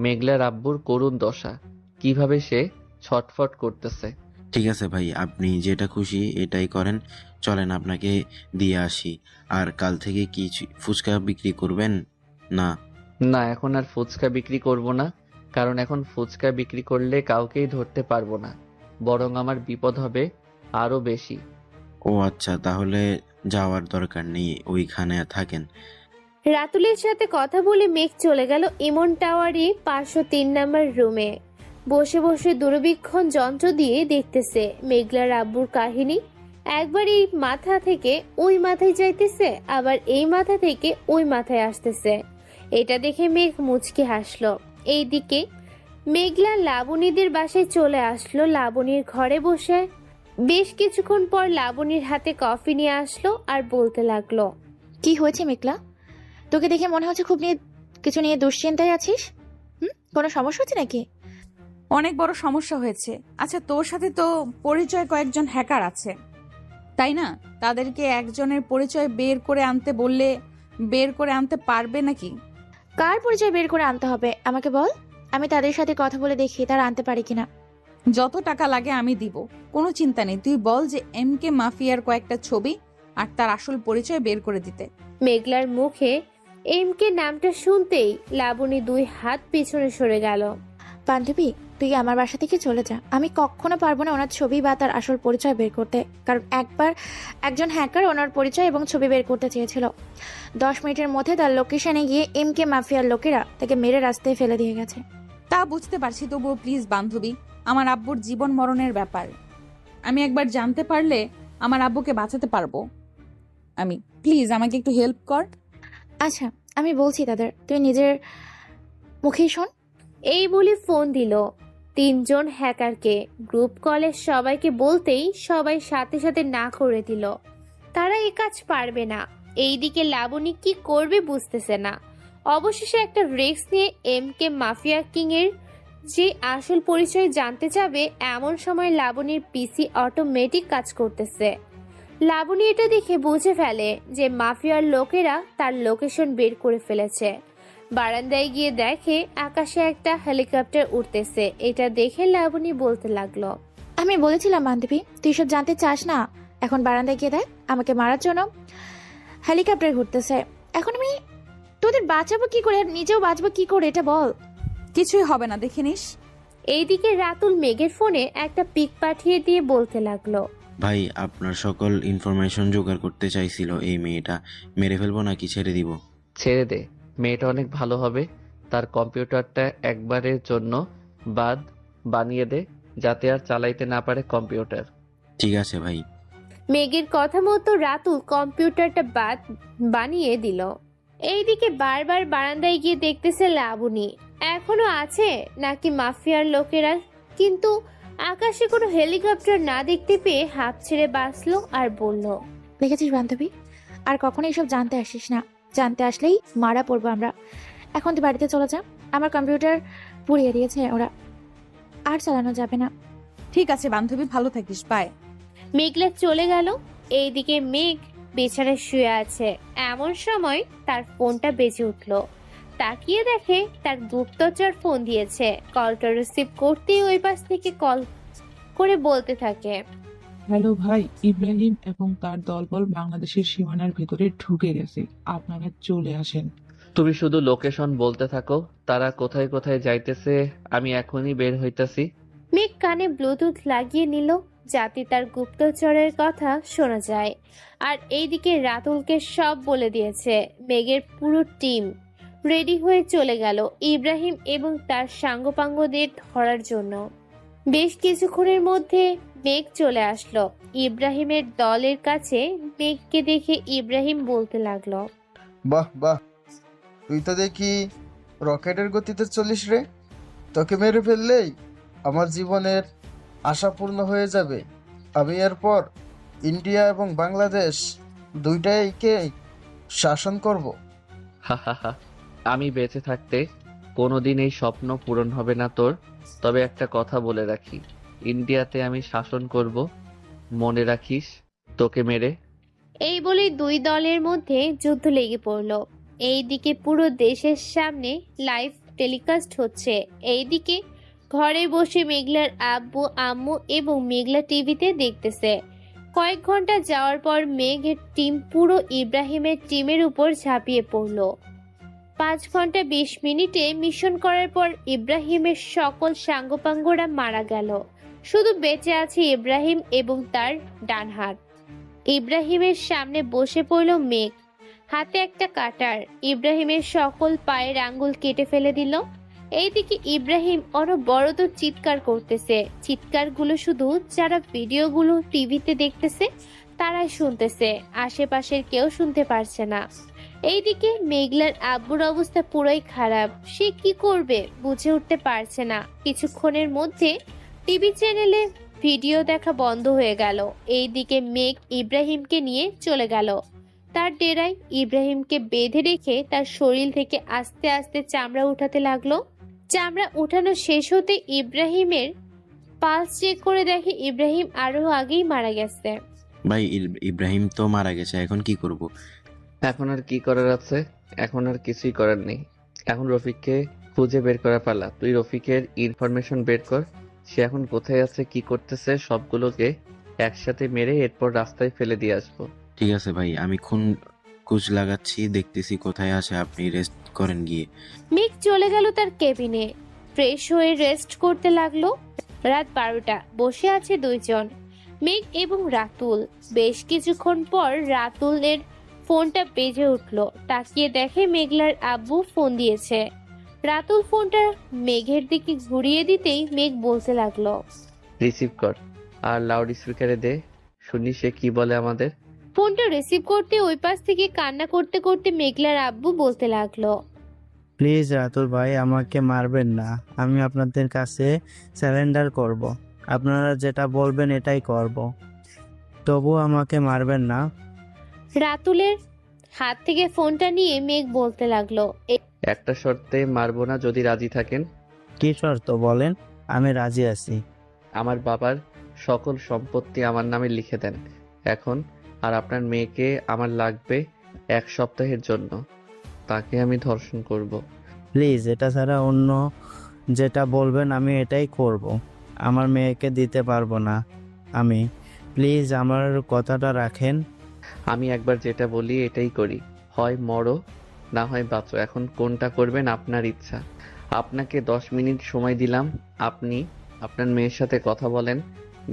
মেঘলার আব্বুর করুণ দশা, কিভাবে সে ছটফট করতেছে। ঠিক আছে ভাই, আপনি যেটা খুশি এটাই করেন। চলেন আপনাকে দিয়ে আসি। আর কাল থেকে কি ফুচকা বিক্রি করবেন? না না, এখন আর ফুচকা বিক্রি করব না, কারণ এখন ফুচকা বিক্রি করলে কাউকেই ধরতে পারবো না, বরং আমার বিপদ হবে আরো বেশি। ও আচ্ছা, তাহলে যাওয়ার দরকার নেই, ওইখানে থাকেন। রাতুলের সাথে কথা বলে মেঘ চলে গেল ইমন টাওয়ারই 503 নাম্বার রুমে। বসে বসে দূরবীক্ষণ যন্ত্র দিয়ে দেখতেছে মেঘলার আব্বুর কাহিনী। একবার এই মাথা থেকে ওই মাথায় যাইতেছে, আবার এই মাথা থেকে ওই মাথায় আসতেছে। এটা দেখে মেঘ মুচকি হাসলো। এইদিকে মেঘলা লাবণীদের বাসায় চলে আসলো। লাবণীর ঘরে বসে বেশ কিছুক্ষণ পর লাবণীর হাতে কফি নিয়ে আসলো আর বলতে লাগলো, কি হয়েছে মেঘলা? তোকে দেখে মনে হচ্ছে খুব কিছু নিয়ে দুশ্চিন্তায় আছিস। কোনো সমস্যা হচ্ছে নাকি? অনেক বড় সমস্যা হয়েছে। আচ্ছা, তোর সাথে তো পরিচয় কয়েকজন হ্যাকার আছে, তাই না? তাদেরকে একজনের পরিচয় বের করে আনতে বললে বের করে আনতে পারবে নাকি? কার পরিচয় বের করে আনতে হবে আমাকে বল, আমি তাদের সাথে কথা বলে দেখি তারা আনতে পারে কিনা। যত টাকা লাগে আমি দিব, কোনো চিন্তা নেই। তুই বল যে এমকে মাফিয়ার কয়েকটা ছবি আর তার আসল পরিচয় বের করে দিতে। মেঘলার মুখে এমকে নামটা শুনতেই লাবণী 2 হাত পিছনে সরে গেল। বান্ধবী, তুই আমার বাসা থেকে চলে যা। আমি কখনো পারবো না ওনার ছবি বা তার আসল পরিচয় বের করতে, কারণ একবার একজন হ্যাকার ওনার পরিচয় এবং ছবি বের করতে চেয়েছিল। 10 মিনিটের মধ্যে তার লোকেশনে গিয়ে এমকে মাফিয়ার লোকেরা তাকে মেরে রাস্তায় ফেলে দিয়ে গেছে। তা বুঝতে পারছি, তবুও প্লিজ বান্ধবী, আমার আব্বুর জীবন মরণের ব্যাপার। আমি একবার জানতে পারলে আমার আব্বুকে বাঁচাতে পারবো। আমি প্লিজ আমাকে একটু হেল্প কর। আচ্ছা, আমি বলছি তাদের, তুই নিজের মুখেই শোন। এই বলে ফোন দিল 3 জন হ্যাকারকে। গ্রুপ কলে সবাইকে বলতেই সবাই সাথে সাথে না করে দিল। তারা এই কাজ পারবে না। এইদিকে লাবণী কি করবে বুঝতেছে না। অবশেষে একটা রিস্ক নিয়ে এমকে মাফিয়া কিং এর যে আসল পরিচয় জানতে যাবে, এমন সময় লাবণীর পিসি অটোমেটিক কাজ করতেছে। লাবণী এটা দেখে বুঝে ফেলে যে মাফিয়ার লোকেরা তার লোকেশন বের করে ফেলেছে। বারান্দায় গিয়ে দেখে আকাশে একটা হেলিকপ্টার উঠতেছে। এটা দেখে লাবণী বলতে লাগলো, আমি বলেছিলাম বান্ধবী, তুই সব জানতে চাস না। এখন বারান্দায় গিয়ে দেখ, আমাকে মারার জন্য হেলিকপ্টার ঘুরতেছে। এখন আমি তোদের বাঁচাবো কি করে, নিজেও বাঁচবো কি করে, এটা বল। কিছুই হবে না, দেখে নিস। এইদিকে রাতুল মেঘের ফোনে একটা পিক পাঠিয়ে দিয়ে বলতে লাগলো, ভাই আপনার সকল ইনফরমেশন জোগাড় করতে চাইছিল এই মেয়েটা, মেরে ফেলবো নাকি ছেড়ে দিব? ছেড়ে দে, মেয়েটা অনেক ভালো হবে। তার কম্পিউটারটা একবারের জন্য বাদ বানিয়ে দে, যাতে আর চালাইতে না পারে কম্পিউটার। ঠিক আছে ভাই। মেঘের কথা মতো রাতুল কম্পিউটারটা বাদ বানিয়ে দিল। এইদিকে বারবার বারান্দায় গিয়ে দেখতেছে লাবণী এখনো আছে নাকি মাফিয়ার লোকেরা, কিন্তু আকাশে কোনো হেলিকপ্টার না দেখতে পেয়ে হাঁপ ছেড়ে বাঁচলো আর বলল, দেখেছিস বান্ধবী, আর কখনো এসব জানতে আসিস না। জানতে আসলেই মারা পড়বো আমরা। এখন তুই বাড়িতে চলে যা, আমার কম্পিউটার পুড়িয়ে দিয়েছে ওরা, আর চালানো যাবে না। ঠিক আছে বান্ধবী, ভালো থাকিস, বাই। মেঘলা চলে গেল। এইদিকে মেঘ বিছানায় শুয়ে আছে। এমন সময় তার ফোনটা বেজে উঠলো। তাকিয়ে দেখে তার গুপ্তচর ফোন দিয়েছে। কলটা রিসিভ করতেই ওই পাশ থেকে কল করে বলতে থাকে, হ্যালো ভাই, ইব্রাহিম এবং তার দলবল বাংলাদেশের সীমানার ভেতরে ঢুকে গেছে, আপনারা চলে আসেন। তুমি শুধু লোকেশন বলতে থাকো, তারা কোথায় কোথায় যাইতেছে, আমি এখনই বের হইতাছি। মেঘ কানে ব্লুটুথ লাগিয়ে নিল যাতে তার গুপ্তচরের কথা শোনা যায়। আর এইদিকে রাতুলকে সব বলে দিয়েছে। মেঘের পুরো টিম রেডি হয়ে চলে গেল ইব্রাহিম এবং তার সাঙ্গপাঙ্গদের ধরার জন্য। বেশ কিছুক্ষণের মধ্যে মেঘ চলে আসলো ইব্রাহিমের দলের কাছে। মেঘকে দেখে ইব্রাহিম বলতে লাগলো, বাহ বাহ, তুই তো দেখি রকেটের গতিতে চলিস রে। তোকে মেরে ফেললেই আমার জীবনের আশা পূর্ণ হয়ে যাবে। আমি এরপর ইন্ডিয়া এবং বাংলাদেশ দুইটাইকে শাসন করব। হাহাহা, আমি বেঁচে থাকতে কোনোদিন এই স্বপ্ন পূরণ হবে না তোর। তবে একটা কথা বলে রাখি, ইন্ডিয়াতে আমি শাসন করব, মনে রাখিস, তোকে মেরে। এই বলে দুই দলের মধ্যে যুদ্ধ লেগে পড়ল। এইদিকে পুরো দেশের সামনে লাইভ টেলিকাস্ট হচ্ছে। এইদিকে ঘরে বসে মেঘলার আব্বু আম্মু এবং মেঘলা টিভিতে দেখতেছে। কয়েক ঘন্টা যাওয়ার পর মেঘের টিম পুরো ইব্রাহিমের টিমের উপর ঝাঁপিয়ে পড়ল। 5 ঘন্টা 20 মিনিটে মিশন করার পর ইব্রাহিমের সকল সাঙ্গপাঙ্গরা মারা গেল। শুধু বেঁচে আছে ইব্রাহিম এবং তার ডান হাত। ইব্রাহিমের সামনে বসে পড়ল মেঘ, হাতে একটা কাটার। ইব্রাহিমের সকল পায়ের আঙ্গুল কেটে ফেলে দিল। এইদিকে ইব্রাহিম অনবরত চিৎকার করতেছে। চিৎকারগুলো শুধু যারা ভিডিওগুলো টিভিতে দেখতেছে তারাই শুনতেছে, আশেপাশের কেউ শুনতে পারছে না। এইদিকে মেঘলার আব্বুর অবস্থা পুরোই খারাপ। সে কি করবে বুঝে উঠতে পারছে না। কিছুক্ষণের মধ্যে টিভি চ্যানেলে ভিডিও দেখা বন্ধ হয়ে গেল। এইদিকে মেঘ ইব্রাহিমকে নিয়ে চলে গেল তার ডেরায়। ইব্রাহিমকে বেঁধে রেখে তার শরীর থেকে আস্তে আস্তে চামড়া উঠাতে লাগলো। চামড়া উঠানো শেষ হতে ইব্রাহিমের পালস চেক করে দেখে ইব্রাহিম আরো আগেই মারা গেছে। ভাই ইব্রাহিম তো মারা গেছে, এখন কি করব? এখন আর কি করার আছে? এখন আর কিছুই করার নেই। এখন রফিককে খুঁজে বের করা পালা। তুই রফিকের ইনফরমেশন বের কর, সে এখন কোথায় আছে, কি করতেছে, সবগুলোকে একসাথে মেরে এরপর রাস্তায় ফেলে দিয়ে আসবো। ঠিক আছে ভাই, আমি কুচ লাগাচ্ছি, দেখতেছি কোথায় আছে, আপনি রেস্ট করেন গিয়ে। মেঘ চলে গেল তার কেবিনে, ফ্রেশ হয়ে রেস্ট করতে লাগলো। রাত 12টা, বসে আছে দুইজন, মেঘ এবং রাতুল। বেশ কিছুক্ষণ পর রাতুলের ফোনটা বেজে উঠলো। তাকিয়ে দেখে মেঘলার আব্বু ফোন দিয়েছে। রাতুল ফোনটা মেঘের দিকে ঘুরিয়ে দিতেই মেঘ বলতে লাগলো, রিসিভ কর আর লাউড স্পিকারে দে, শুনি সে কি বলে আমাদের। ফোনটা রিসিভ করতে ওই পাশ থেকে কান্না করতে করতে মেঘলার আব্বু বলতে লাগলো, প্লিজ রাতুল ভাই, আমাকে মারবেন না। আমি আপনাদের কাছে স্যারেন্ডার করব। আপনারা যেটা বলবেন এটাই করব, তবু আমাকে মারবেন না। রাতুলের হাত থেকে ফোনটা নিয়ে মেঘ বলতে লাগলো, একটা শর্তে মারবো না, যদি রাজি থাকেন। কি শর্ত বলেন? আমি রাজি আছি। আমার বাবার সকল সম্পত্তি আমার নামে লিখে দেন এখন। আর আপনার মেয়েকে আমার লাগবে 1 সপ্তাহের জন্য, তাকে আমি ধর্ষণ করব। প্লিজ, এটা ছাড়া অন্য যেটা বলবেন আমি এটাই করব। আমার মেয়েকে দিতে পারবো না আমি। প্লিজ আমার কথাটা রাখেন। আমি একবার যেটা বলি এটাই করি, হয় মরো না হয় বাঁচো। এখন কোনটা করবেন আপনার ইচ্ছা। আপনাকে 10 মিনিট সময় দিলাম, আপনি আপনার মেয়ের সাথে কথা বলেন,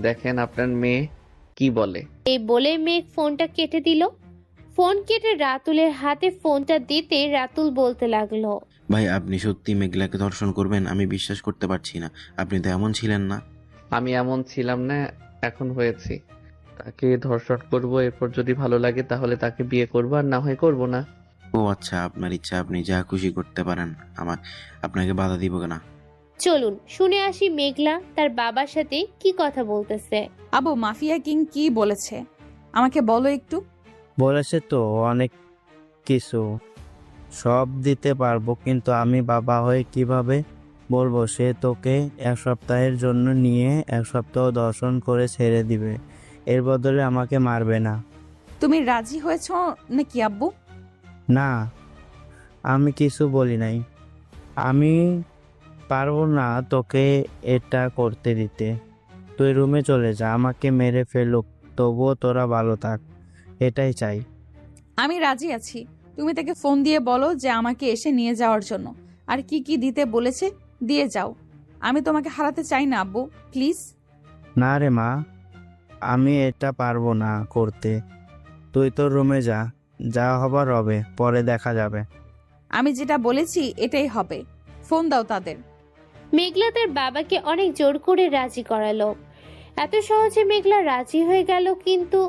দেখেন আপনার মেয়ে কি বলে। এই বলে মেঘ ফোনটা কেটে দিল। ফোন কেটে রাতুলের হাতে ফোনটা দিতে রাতুল বলতে লাগলো, ভাই আপনি সত্যি মেঘলাকে ধর্ষণ করবেন? আমি বিশ্বাস করতে পারছি না, আপনি তো এমন ছিলেন না। আমি এমন ছিলাম না, এখন হয়েছি। তাকে ধর্ষণ করব, এরপর যদি ভালো লাগে তাহলে তাকে বিয়ে করব, আর না হয় করব না। ও আচ্ছা, আপনার ইচ্ছা, আপনি যা খুশি করতে পারেন, আপনাকে বাধা দিব না। চলুন শুনে আসি মেঘলা তার বাবার সাথে কি কথা বলতেছে। আবু, মাফিয়া কিং কি বলেছে আমাকে বলো একটু। বলেছে তো অনেক কিছু, সব দিতে পারবো, কিন্তু আমি বাবা হয়ে কিভাবে বলবো? সে তোকে 1 সপ্তাহের জন্য নিয়ে 1 সপ্তাহ দর্শন করে ছেড়ে দিবে, এর বদলে আমাকে মারবে না। তুমি রাজি হয়েছ নাকি আব্বু? না, আমি কিছু বলি নাই। আমি পারবো না তোকে এটা করতে দিতে। তুই রুমে চলে যা, আমাকে মেরে ফেলুক তবুও তোরা ভালো থাক, এটাই চাই। আমি রাজি আছি। তুমি তাকে ফোন দিয়ে বলো যে আমাকে এসে নিয়ে যাওয়ার জন্য, আর কি কি দিতে বলেছে দিয়ে যাও। আমি তোমাকে হারাতে চাই না আব্বু, প্লিজ। না রে মা, আমি এটা পারবো না করতে। তুই তোর রুমে যা, যা হবার হবে, পরে দেখা যাবে। আমি যেটা বলেছি এটাই হবে। ফোন দাও তাদের। মেঘলা তার বাবাকে অনেক জোর করে রাজি করালো। এত সহজে মেঘলা রাজি হয়ে গেল, কিন্তু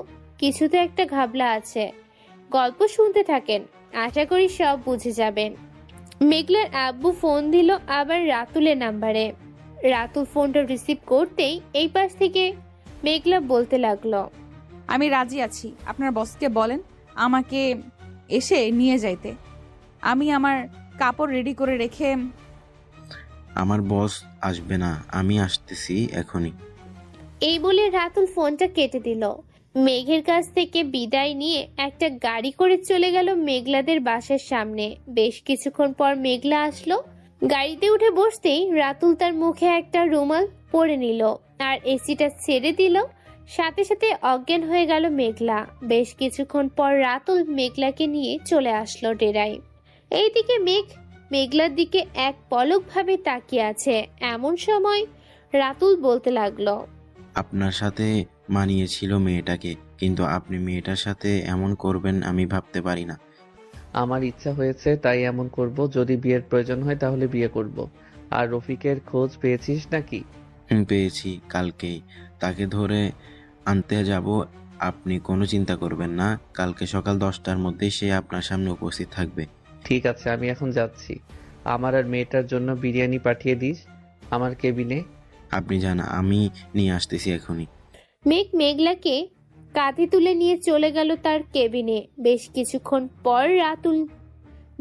কিছু তো একটা ঘাবলা আছে। গল্প শুনতে থাকেন, আশা করি সব বুঝে যাবেন। মেঘলার আব্বু ফোন দিল আবার রাতুলের নাম্বারে। রাতুল ফোনটা রিসিভ করতেই এই পাশ থেকে মেঘলা বলতে লাগলো, আমি রাজি আছি। আপনার বসকে বলেন আমাকে এসে নিয়ে যাইতে। আমি আমার কাপড় রেডি করে রেখে। আমার বস আসবে না, আমি আসতেছি এখনই। এই বলে রাতুল ফোনটা কেটে দিল। মেঘের কাছ থেকে বিদায় নিয়ে একটা গাড়ি করে চলে গেল মেঘলাদের বাসার সামনে। বেশ কিছুক্ষণ পর মেঘলা আসলো। গাড়িতে উঠে বসতেই রাতুল তার মুখে একটা রুমাল পরে নিল আর এসিটা ছেড়ে দিল। সাথে সাথে অজ্ঞান হয়ে গেল মেঘলা। বেশ কিছুক্ষণ পর রাতুল মেঘলাকে নিয়ে চলে আসলো ডেরায়। এইদিকে মেঘলার দিকে এক পলক ভাবে তাকিয়ে আছে। এমন সময় রাতুল বলতে লাগলো, আপনার সাথে মানিয়েছিল মেয়েটাকে, কিন্তু আপনি মেয়েটার সাথে এমন করবেন আমি ভাবতে পারি না। আমার ইচ্ছা হয়েছে তাই এমন করব। যদি বিয়ের প্রয়োজন হয় তাহলে বিয়ে করব। আর রফিকের খোঁজ পেয়েছিস নাকি? পেয়েছি, কালকেই তাকে ধরে আনতে যাব। আপনি কোনো চিন্তা করবেন না, কালকে সকাল 10টার মধ্যেই সে আপনার সামনে উপস্থিত থাকবে। ঠিক আছে, আমি এখন যাচ্ছি। আমার আর মেয়েটার জন্য বিরিয়ানি পাঠিয়ে দিস আমার কেবিনে। আপনি যান, আমি নিয়ে আসতেছি এখনই। মেঘলাকে কাঁধে তুলে নিয়ে চলে গেল তার কেবিনে। বেশ কিছুক্ষণ পর রাতুল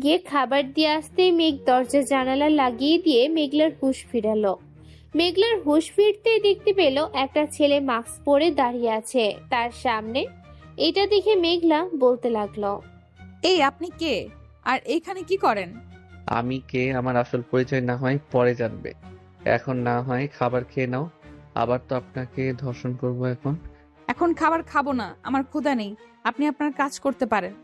গিয়ে খাবার দিয়ে আসতেই মেঘ দরজা জানালা লাগিয়ে দিয়ে মেঘলার হুঁশ ফিরালো। মেঘলার হুঁশ ফিরতেই দেখতে পেল একটা ছেলে মাস্ক পরে দাঁড়িয়ে আছে তার সামনে। এটা দেখে মেঘলা বলতে লাগলো, এই আপনি কে আর এইখানে কি করেন? আমি কে আমার আসল পরিচয় না হয় পরে জানবে। এখন না হয় খাবার খেয়ে নাও। আবার তো আপনাকে ধর্ষণ করব এখন। এখন খাবার খাবো না, আমার ক্ষুধা নেই। আপনি আপনার কাজ করতে পারেন।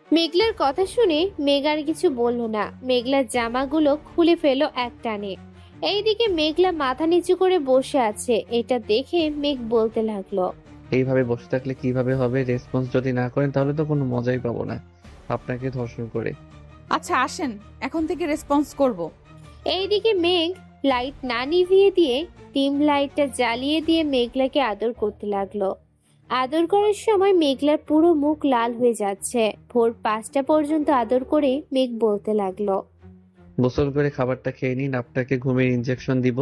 মেঘলার কথা শুনে মেঘ আর কিছু বলল না। মেঘলার জামাগুলো খুলে ফেলো এক টানে। এইদিকে মেঘলা মাথা নিচু করে বসে আছে। এটা দেখে মেঘ বলতে লাগলো, এইভাবে বসে থাকলে কিভাবে হবে? রেসপন্স যদি না করেন তাহলে তো কোনো মজাই পাবো না আপনাকে ধর্ষণ করে। আচ্ছা আসেন, এখন থেকে রেসপন্স করব। এইদিকে মেঘ লাইট না নিভিয়ে দিয়ে ডিম লাইটটা জ্বালিয়ে দিয়ে মেঘলাকে আদর করতে লাগলো। আদর করার সময় মেঘলার পুরো মুখ লাল হয়ে যাচ্ছে। ভোর 5টা পর্যন্ত আদর করে মেঘ বলতে লাগলো, গোসল করে খাবারটা খেয়ে নিন, আপনাকে ঘুমের ইনজেকশন দিব।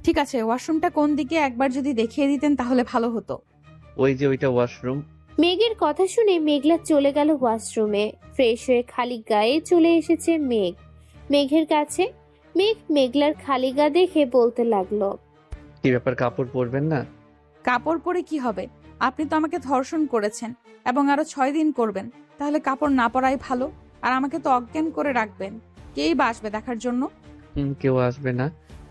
ঠিক আছে, ওয়াশরুমটা কোন দিকে একবার যদি দেখিয়ে দিতেন তাহলে ভালো হতো। ওই যে ওইটা ওয়াশরুম। মেঘের কথা শুনে মেঘলা চলে গেল ওয়াশরুমে। ফ্রেশ হয়ে খালি গায়ে চলে এসেছে মেঘের কাছে। মেঘলার খালি গা দেখে বলতে লাগলো, কি ব্যাপার, কাপড় পরবেন না? কাপড় পরে কি হবে? আপনি তো আমাকে ধর্ষণ করেছেন এবং আরো 6 দিন করবেন। তাহলে কাপড় না পরাই ভালো। আর আমাকে তো অজ্ঞান করে রাখবেন। কেই বা আসবে দেখার জন্য? কেউ আসবে না,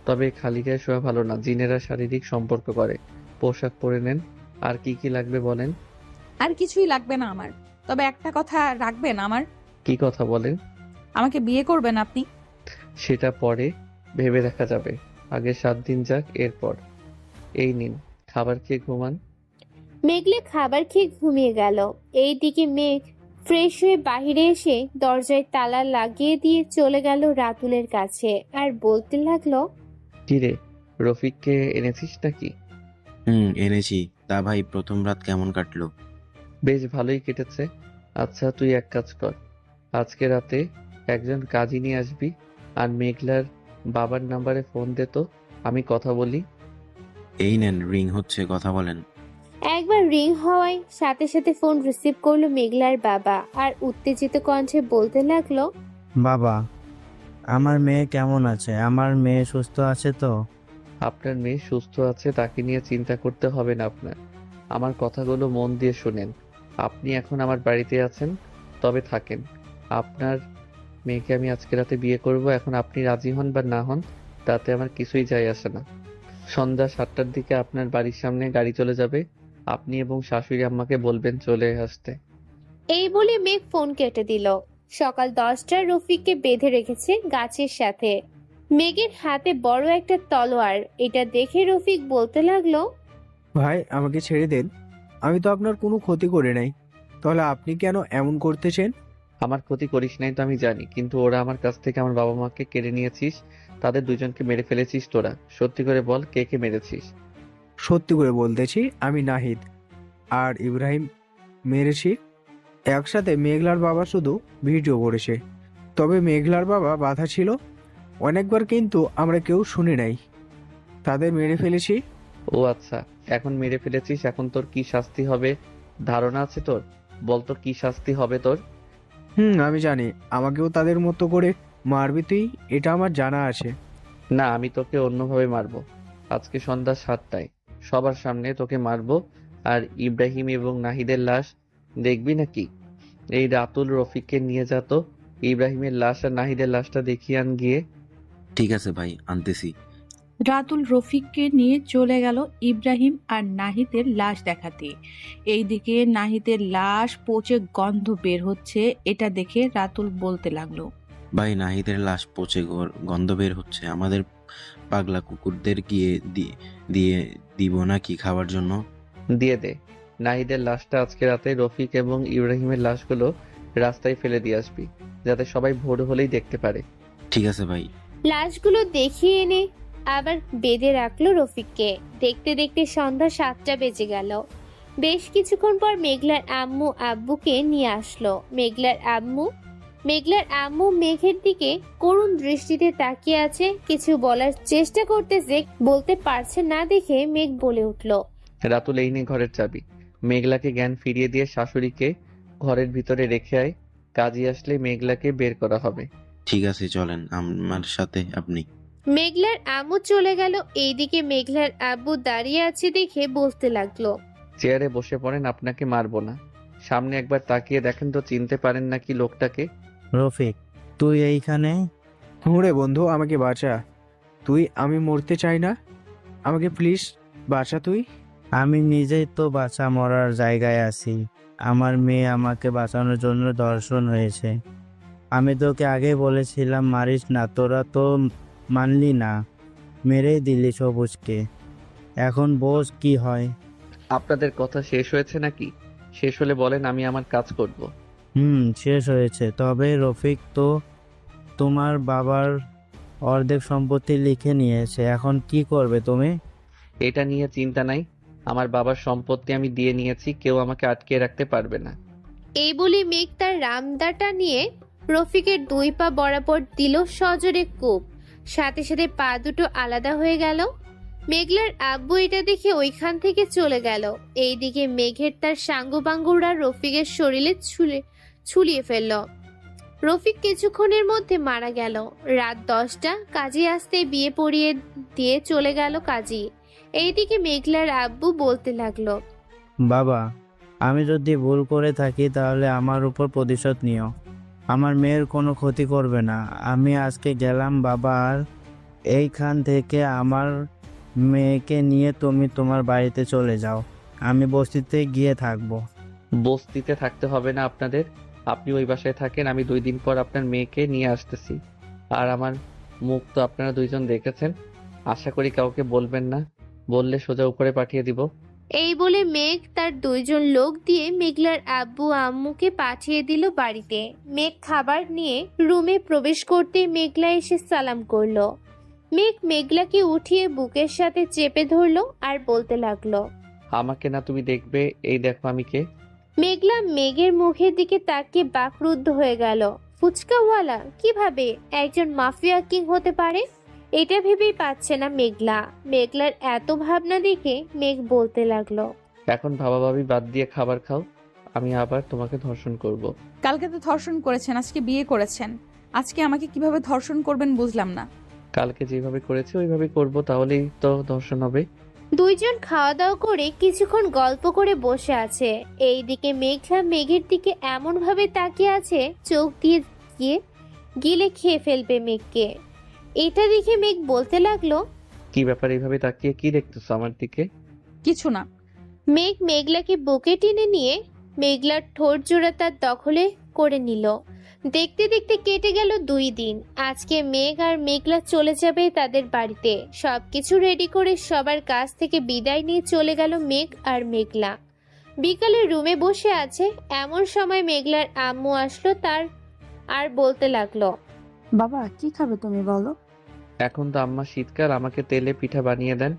তবে খালি গায়ে শোয়া ভালো না। জিনেরা শারীরিক সম্পর্ক করে। পোশাক পরে নেন। আর কি কি লাগবে বলেন? আর কিছুই লাগবে না আমার, তবে একটা কথা রাখবেন আমার। কি কথা বলেন? আমাকে বিয়ে করবেন আপনি? সেটা পরে ভেবে দেখা যাবে, আগে 7 দিন যাক, এরপর। এই নিন, খাবার খেয়ে ঘুমান। মেঘলা খাবার খেয়ে ঘুমিয়ে গেল। এইদিকে মেঘ ফ্রেশ হয়ে বাহিরে এসে দরজায় তালা লাগিয়ে দিয়ে চলে গেল রাতুলের কাছে আর বলতে লাগলো, কিরে, রফিককে এনেছিস নাকি? এনেছি। তা ভাই, প্রথম রাত কেমন কাটলো? বেশ ভালোই কেটেছে। আচ্ছা তুই এক কাজ কর, আজকে রাতে একজন কাজী নিয়ে আসবি আর মেঘলার বাবার নাম্বারে ফোন দে তো, আমি কথা বলি। এই নেন, রিং হচ্ছে, কথা বলেন। একবার রিং হওয়ায় সাথে সাথে ফোন রিসিভ করলো মেঘলার বাবা আর উত্তেজিত কণ্ঠে বলতে লাগলো, বাবা, আমার মেয়ে কেমন আছে? আমার মেয়ে সুস্থ আছে তো? আপনার মেয়ে সুস্থ আছে, তাকে নিয়ে চিন্তা করতে হবে না আপনার। আমার কথাগুলো মন দিয়ে শুনেন। আপনি এখন আমার বাড়িতে আছেন, তবে থাকেন। আপনার মেয়েকে আমি আজকে রাতে বিয়ে করব। এখন আপনি রাজি হন বা না হন তাতে আমার কিছুই যায় আসে না। সন্ধ্যা 7টার দিকে আপনার বাড়ির সামনে গাড়ি চলে যাবে। আপনি এবং শাশুড়ি আম্মাকে বলবেন চলে আসতে। এই বলে মেঘ ফোন কেটে দিল। সকাল 10টায় রফিককে বেঁধে রেখেছে গাছের সাথে। মেঘের হাতে বড় একটা তলোয়ার। এটা দেখে রফিক বলতে লাগলো, ভাই আমাকে ছেড়ে দেন, আমি তো আপনার কোনো ক্ষতি করে নাই, তাহলে আপনি কেন এমন করতেছেন? আমার ক্ষতি করিস নাই তো আমি জানি, কিন্তু ওরা আমার কাছ থেকে আমার বাবা মাকে কেড়ে নিয়েছিস, তাদের দুজনকে মেরে ফেলেছিস তোরা। সত্যি করে বল কে কে মেরেছিস? সত্যি করে বলতেছি, আমি নাহিদ আর ইব্রাহিম মেরেছি। একসাথে মেঘলার বাবা শুধু ভিডিও করেছে, তবে মেঘলার বাবা বাধা ছিল অনেকবার, কিন্তু আমরা কেউ শুনি নাই। তাদের মেরে ফেলেছি। ও আচ্ছা, এখন মেরে ফেলেছিস, এখন তোর কি শাস্তি হবে ধারণা আছে তোর? বল তো কি শাস্তি হবে তোর? আমি জানি, আমাকেও তাদের মতো করে মারবি তুই, এটা আমার জানা আছে। না, আমি তোকে অন্যভাবে মারবো। আজকে সন্ধ্যা 7টায় সবার সামনে তোকে মারবো। আর ইব্রাহিম এবং নাহিদের লাশ দেখবি নাকি? এই রাতুল রফিককে নিয়ে যা তো ইব্রাহিমের লাশ আর নাহিদের লাশটা দেখিয়ে আন গিয়ে। ঠিক আছে ভাই, আনতেছি। রাতুল রফিককে নিয়ে চলে গেল ইব্রাহিম আর নাহিদের লাশ দেখাতে। এইদিকে নাহিদের লাশ পচে গন্ধ বের হচ্ছে, এটা দেখে রাতুল বলতে লাগলো, ভাই নাহিদের লাশ পচে গন্ধ বের হচ্ছে, আমাদের পাগলা কুকুরদের গিয়ে দিয়ে দিব নাকি খাবার জন্য? দিয়ে দে। নাহিদের লাশটা আজকে রাতে রফিক এবং ইব্রাহিমের লাশগুলো রাস্তায় ফেলে দিয়ে আসবি, যাতে সবাই ভোর হলেই দেখতে পারে। ঠিক আছে ভাই। লাশগুলো দেখিয়ে এনে আবার বেঁধে রাখলো রফিককে। দেখতে দেখতে সন্ধ্যা 7টা বেজে গেল। বেশ কিছুক্ষণ পর মেঘলার আম্মু আব্বুকে নিয়ে আসলো। মেঘলার আম্মু মেঘের দিকে করুণ দৃষ্টিতে তাকিয়ে আছে, কিছু বলার চেষ্টা করতেছে, বলতে পারছে না দেখে মেঘ বলে উঠল, রাতুল এই নে ঘরের চাবি। মেঘলাকে জ্ঞান ফিরিয়ে দিয়ে শাশুড়িকে ঘরের ভিতরে রেখে আয়, কাজী আসলে মেঘলাকে বের করা হবে। ঠিক আছে, চলেন আমার সাথে আপনি। মেঘলার আম্মু চলে গেল। এইদিকে মেঘলার আব্বু দাঁড়িয়ে আছে দেখে বলতে লাগলো, চেয়ারে বসে পড়েন, আপনাকে মারবো না। সামনে একবার তাকিয়ে দেখেন তো চিনতে পারেন নাকি লোকটাকে। রফিক, তুই এইখানে? হুঁড়ে বন্ধু, আমাকে বাঁচা তুই, আমি মরতে চাই না, আমাকে প্লিজ বাঁচা তুই। আমি নিজেই তো বাঁচা মরার জায়গায় আছি। আমার মেয়ে আমাকে বাঁচানোর জন্য ধর্ষণ হয়েছে। আমি তোকে আগে বলেছিলাম মারিস না, তোরা তো মানলি না, মেরে দিলি সবুজকে। এখন বোঝ কি হয়। আপনাদের কথা শেষ হয়েছে নাকি? শেষ হলে বলেন, আমি আমার কাজ করব। শেষ হয়েছে। তবে রফিক তো তোমার বাবার অর্ধেক সম্পত্তি লিখে নিয়েছে, এখন কি করবে তুমি? এটা নিয়ে চিন্তা নাই, আমার বাবার সম্পত্তি আমি দিয়ে নিয়েছি, কেউ আমাকে আটকে রাখতে পারবে না। এই বলে মেঘ তার রামদাটা নিয়ে রফিকের 2 পা বরাবর দিল সজোরে কোপ। সাথে সাথে পা দুটো আলাদা হয়ে গেল। মেঘলার আব্বু এটা দেখে ওইখান থেকে চলে গেল। এইদিকে মেঘের তার সাঙ্গুবাঙ্গুরা রফিকের শরীরে ছুলিয়ে ফেলল। রফিক কিছুক্ষণের মধ্যে মারা গেল। রাত 10টা, কাজী আসতে বিয়ে পড়িয়ে দিয়ে চলে গেল কাজী। এইদিকে মেঘলার আব্বু বলতে লাগলো, বাবা, আমি যদি ভুল করে থাকি তাহলে আমার উপর প্রতিশোধ নিও। আমার মেয়ের কোনো ক্ষতি করবে না। আমি আজকে গেলাম বাবা, আর এইখান থেকে আমার মেয়েকে নিয়ে তুমি তোমার বাড়িতে চলে যাও। আমি বস্তিতে গিয়ে থাকবো। বস্তিতে থাকতে হবে না আপনাদের, আপনি ওই বাসায় থাকেন, আমি 2 দিন পর আপনার মেয়েকে নিয়ে আসতেছি। আর আমার মুখ তো আপনারা 2জন দেখেছেন, আশা করি কাউকে বলবেন না, বললে সোজা উপরে পাঠিয়ে দিব। এই বলে মেঘ তার 2 জন লোক দিয়ে মেঘলার আব্বু আম্মুকে পাঠিয়ে দিল বাড়িতে। মেঘ খাবার নিয়ে রুমে প্রবেশ করতে মেঘলা এসে সালাম করলো। মেঘ মেঘলাকে উঠিয়ে বুকের সাথে চেপে ধরলো আর বলতে লাগলো, আমাকে না তুমি দেখবে, এই দেখো আমি কে। মেঘলা মেঘের মুখের দিকে তাকিয়ে বাকরুদ্ধ হয়ে গেল। ফুচকাওয়ালা কিভাবে একজন মাফিয়া কিং হতে পারে, এটা ভেবেই পাচ্ছে না মেঘলার এত ভাবনা দেখে মেঘ বলতে লাগলো, এখন ভাবাভাবি বাদ দিয়ে খাবার খাও, আমি আবার তোমাকে ধর্ষণ করব। কালকে তো ধর্ষণ করেছেন, আজকে বিয়ে করেছেন, আজকে আমাকে কিভাবে ধর্ষণ করবেন বুঝলাম না। কালকে যেভাবে করেছি ওইভাবে করব, তাহলেই তো ধর্ষণ হবে। 2 জন খাওয়া দাওয়া করে কিছুক্ষণ গল্প করে বসে আছে। এইদিকে মেঘলা মেঘের দিকে এমন ভাবে তাকিয়ে আছে, চোখ দিয়ে গিলে খেয়ে ফেলবে মেঘকে। এটা দেখে মেঘ বলতে লাগলো, কি ব্যাপার এইভাবে তাকিয়ে কি দেখতেছো আমার দিকে? কিছু না। মেঘ মেঘলাকে বুকে টেনে নিয়ে মেঘলার ঠোঁট জোড়া তার দখলে করে নিল। দেখতে দেখতে কেটে গেল 2 দিন। আজকে মেঘ আর মেঘলা চলে যাবে তাদের বাড়িতে। সবকিছু রেডি করে সবার কাছ থেকে বিদায় নিয়ে চলে গেল মেঘ আর মেঘলা। বিকালে রুমে বসে আছে এমন সময় মেঘলার আম্মু আসলো তার আর বলতে লাগলো, বাবা কি খাবে তুমি বলো? এখন তো আম্মা শীতকাল, আমাকে তেলে পিঠা বানিয়ে দেন।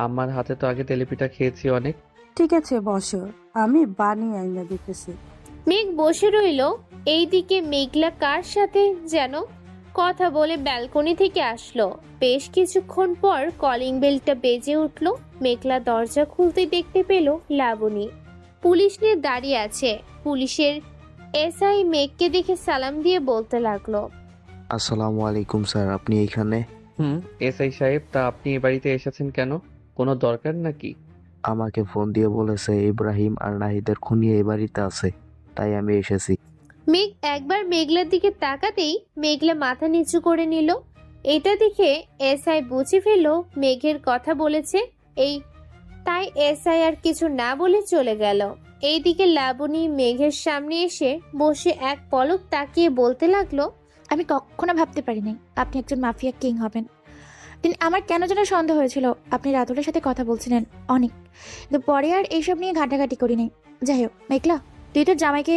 আম্মার হাতে তো আগে তেলে পিঠা খেয়েছি অনেক। ঠিক আছে বসো, আমি বানিয়ে আইনা দিতেছি। মেঘ বসে রইল। এইদিকে মেঘলা কার সাথে যেন কথা বলে ব্যালকনি থেকে আসলো। বেশ কিছুক্ষণ পর কলিং বেলটা বেজে উঠল। মেঘলা দরজা খুলতে দেখতে পেল লাবণী পুলিশ নিয়ে দাঁড়িয়ে আছে। পুলিশের এসআই মেঘকে দেখে সালাম দিয়ে বলতে লাগলো, আসসালামু আলাইকুম স্যার, আপনি এইখানে? এসআই সাহেব, তা আপনি এ বাড়িতে এসেছেন কেন? কোনো দরকার নাকি? আমাকে ফোন দিয়ে বলেছে ইব্রাহিম আর নাহিদের খুনি এই বাড়িতে আছে, তাই আমি এসেছি। মেঘ একবার মেঘলার দিকে তাকাতেই মেঘলা মাথা নিচু করে নিল। এটা দেখে এসআই বুঝে ফেলল মেঘের কথা বলেছে এই, তাই এসআই আর কিছু না বলে চলে গেল। এইদিকে লাবণী মেঘের সামনে এসে বসে এক পলক তাকিয়ে বলতে লাগলো, আমি কখনো ভাবতে পারিনি আপনি একজন মাফিয়া কিং হবেন। দিন আমার কেন যেন সন্দেহ হয়েছিল আপনি রাতুলের সাথে কথা বলছিলেন অনেক, কিন্তু পরে আর এইসব নিয়ে ঘাটাঘাটি করিনি। যাই হোক মেঘলা, তুই তোর জামাইকে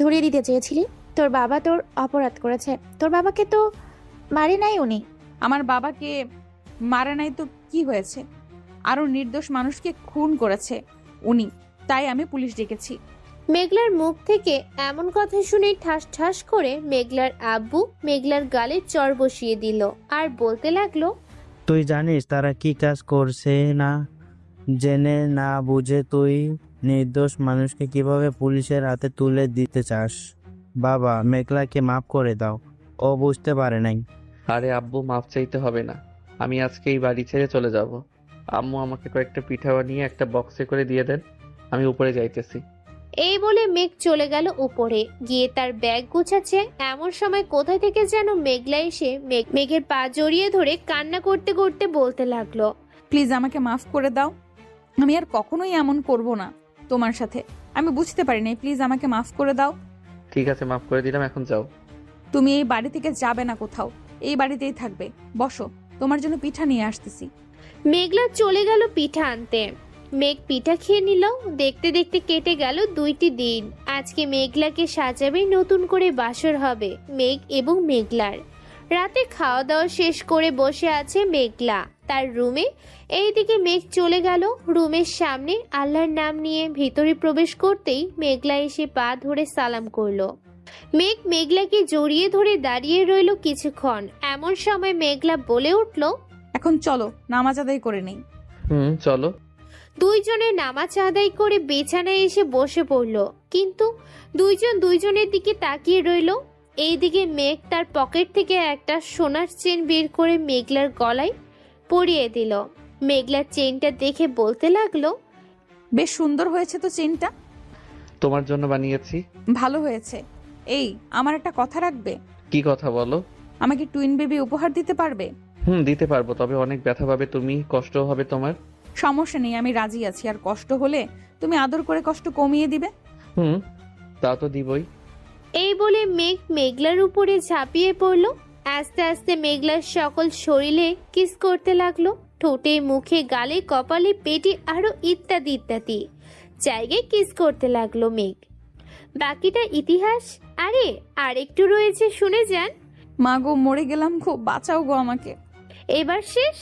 ধরিয়ে দিতে চেয়েছিলি। তোর বাবা তোর অপরাধ করেছে। তোর বাবাকে তো মারে নাই উনি। আমার বাবাকে মারা নাই তো কি হয়েছে? আরো নির্দোষ মানুষকে খুন করেছে উনি, তাই আমি পুলিশ ডেকেছি। মেঘলার মুখ থেকে এমন কথা শুনে ঠাস ঠাস করে মেঘলার আব্বু মেঘলার গালে চর বসিয়ে দিল আর বলতে লাগলো, তুই জানিস তারা কি কাজ করছে না? জেনে না বুঝে তুই নির্দোষ মানুষকে কিভাবে পুলিশের হাতে তুলে দিতে চাস? বাবা, মেঘলাকে মাফ করে দাও, ও বুঝতে পারে নাই। আরে আব্বু, মাফ চাইতে হবে না। আমি আজকে এই বাড়ি ছেড়ে চলে যাব। আম্মু আমাকে কয়েকটা পিঠা বানিয়ে একটা বক্সে করে দিয়ে দেন, আমি উপরে যাইতেছি। এই বলে মেঘ চলে গেল উপরে। গিয়ে তার ব্যাগ গুছাচ্ছে এমন সময় কোথা থেকে যেন মেঘলা এসে মেঘের পা জড়িয়ে ধরে কান্না করতে করতে বলতে লাগলো, প্লিজ আমাকে মাফ করে দাও, আমি আর কখনোই এমন করব না তোমার সাথে। আমি বুঝতে পারি নাই, প্লিজ আমাকে মাফ করে দাও। ঠিক আছে, মাফ করে দিলাম, এখন যাও। তুমি এই বাড়ি থেকে যাবে না কোথাও, এই বাড়িতেই থাকবে। বসো, তোমার জন্য পিঠা নিয়ে আসতেছি। মেঘলা চলে গেল পিঠা আনতে। মেঘ পিঠা খেয়ে নিল। দেখতে দেখতে কেটে গেল 2টি দিন। আজকে মেঘলাকে সাজাবে, নতুন করে বাসর হবে মেঘ এবং মেঘলার। রাতে খাওয়া দাওয়া শেষ করে বসে আছে মেঘলা তার রুমে। এইদিকে মেঘ চলে গেল রুমের সামনে। আল্লাহর নাম নিয়ে ভিতরে প্রবেশ করতেই মেঘলা এসে পা ধরে সালাম করলো। মেঘ মেঘলাকে জড়িয়ে ধরে দাঁড়িয়ে রইল কিছুক্ষণ। এমন সময় মেঘলা বলে উঠল, এখন চলো নামাজ আদায় করে নেই। চলো। দুইজনে নামাজ আদায় করে বিছানায় এসে বসে পড়ল, কিন্তু দুইজন দুইজনের দিকে তাকিয়ে রইল। এইদিকে মেঘ তার পকেট থেকে একটা সোনার চেন বের করে মেঘলার গলায় পরিয়ে দিল। মেঘলার চেনটা দেখে বলতে লাগলো, বেশ সুন্দর হয়েছে তো চেনটা। তোমার জন্য বানিয়েছি। ভালো হয়েছে। এই, আমার একটা কথা রাখবে? কি কথা বলো? আমাকে টুইন বেবি উপহার দিতে পারবে? দিতে পারবো, তবে অনেক ব্যথা পাবে তুমি, কষ্ট হবে তোমার। সমস্যা নেই, আমি রাজি আছি। আর কষ্ট হলে তুমি আদর করে কষ্ট কমিয়ে দিবে। তা তো দিবই। এই বলে মেঘ মেঘলার উপরে ঝাঁপিয়ে পড়ল। আস্তে আস্তে মেঘলার সকল শরীরে কিস করতে লাগলো, ঠোঁটে, মুখে, গালে, কপালে, পেটে আরো ইত্যাদি ইত্যাদি জায়গায় কিস করতে লাগলো মেঘ। বাকিটা ইতিহাস। আরে আর একটু রয়েছে, শুনে যান। মা গো, মরে গেলাম, খুব বাঁচাও গো আমাকে। এবার শেষ।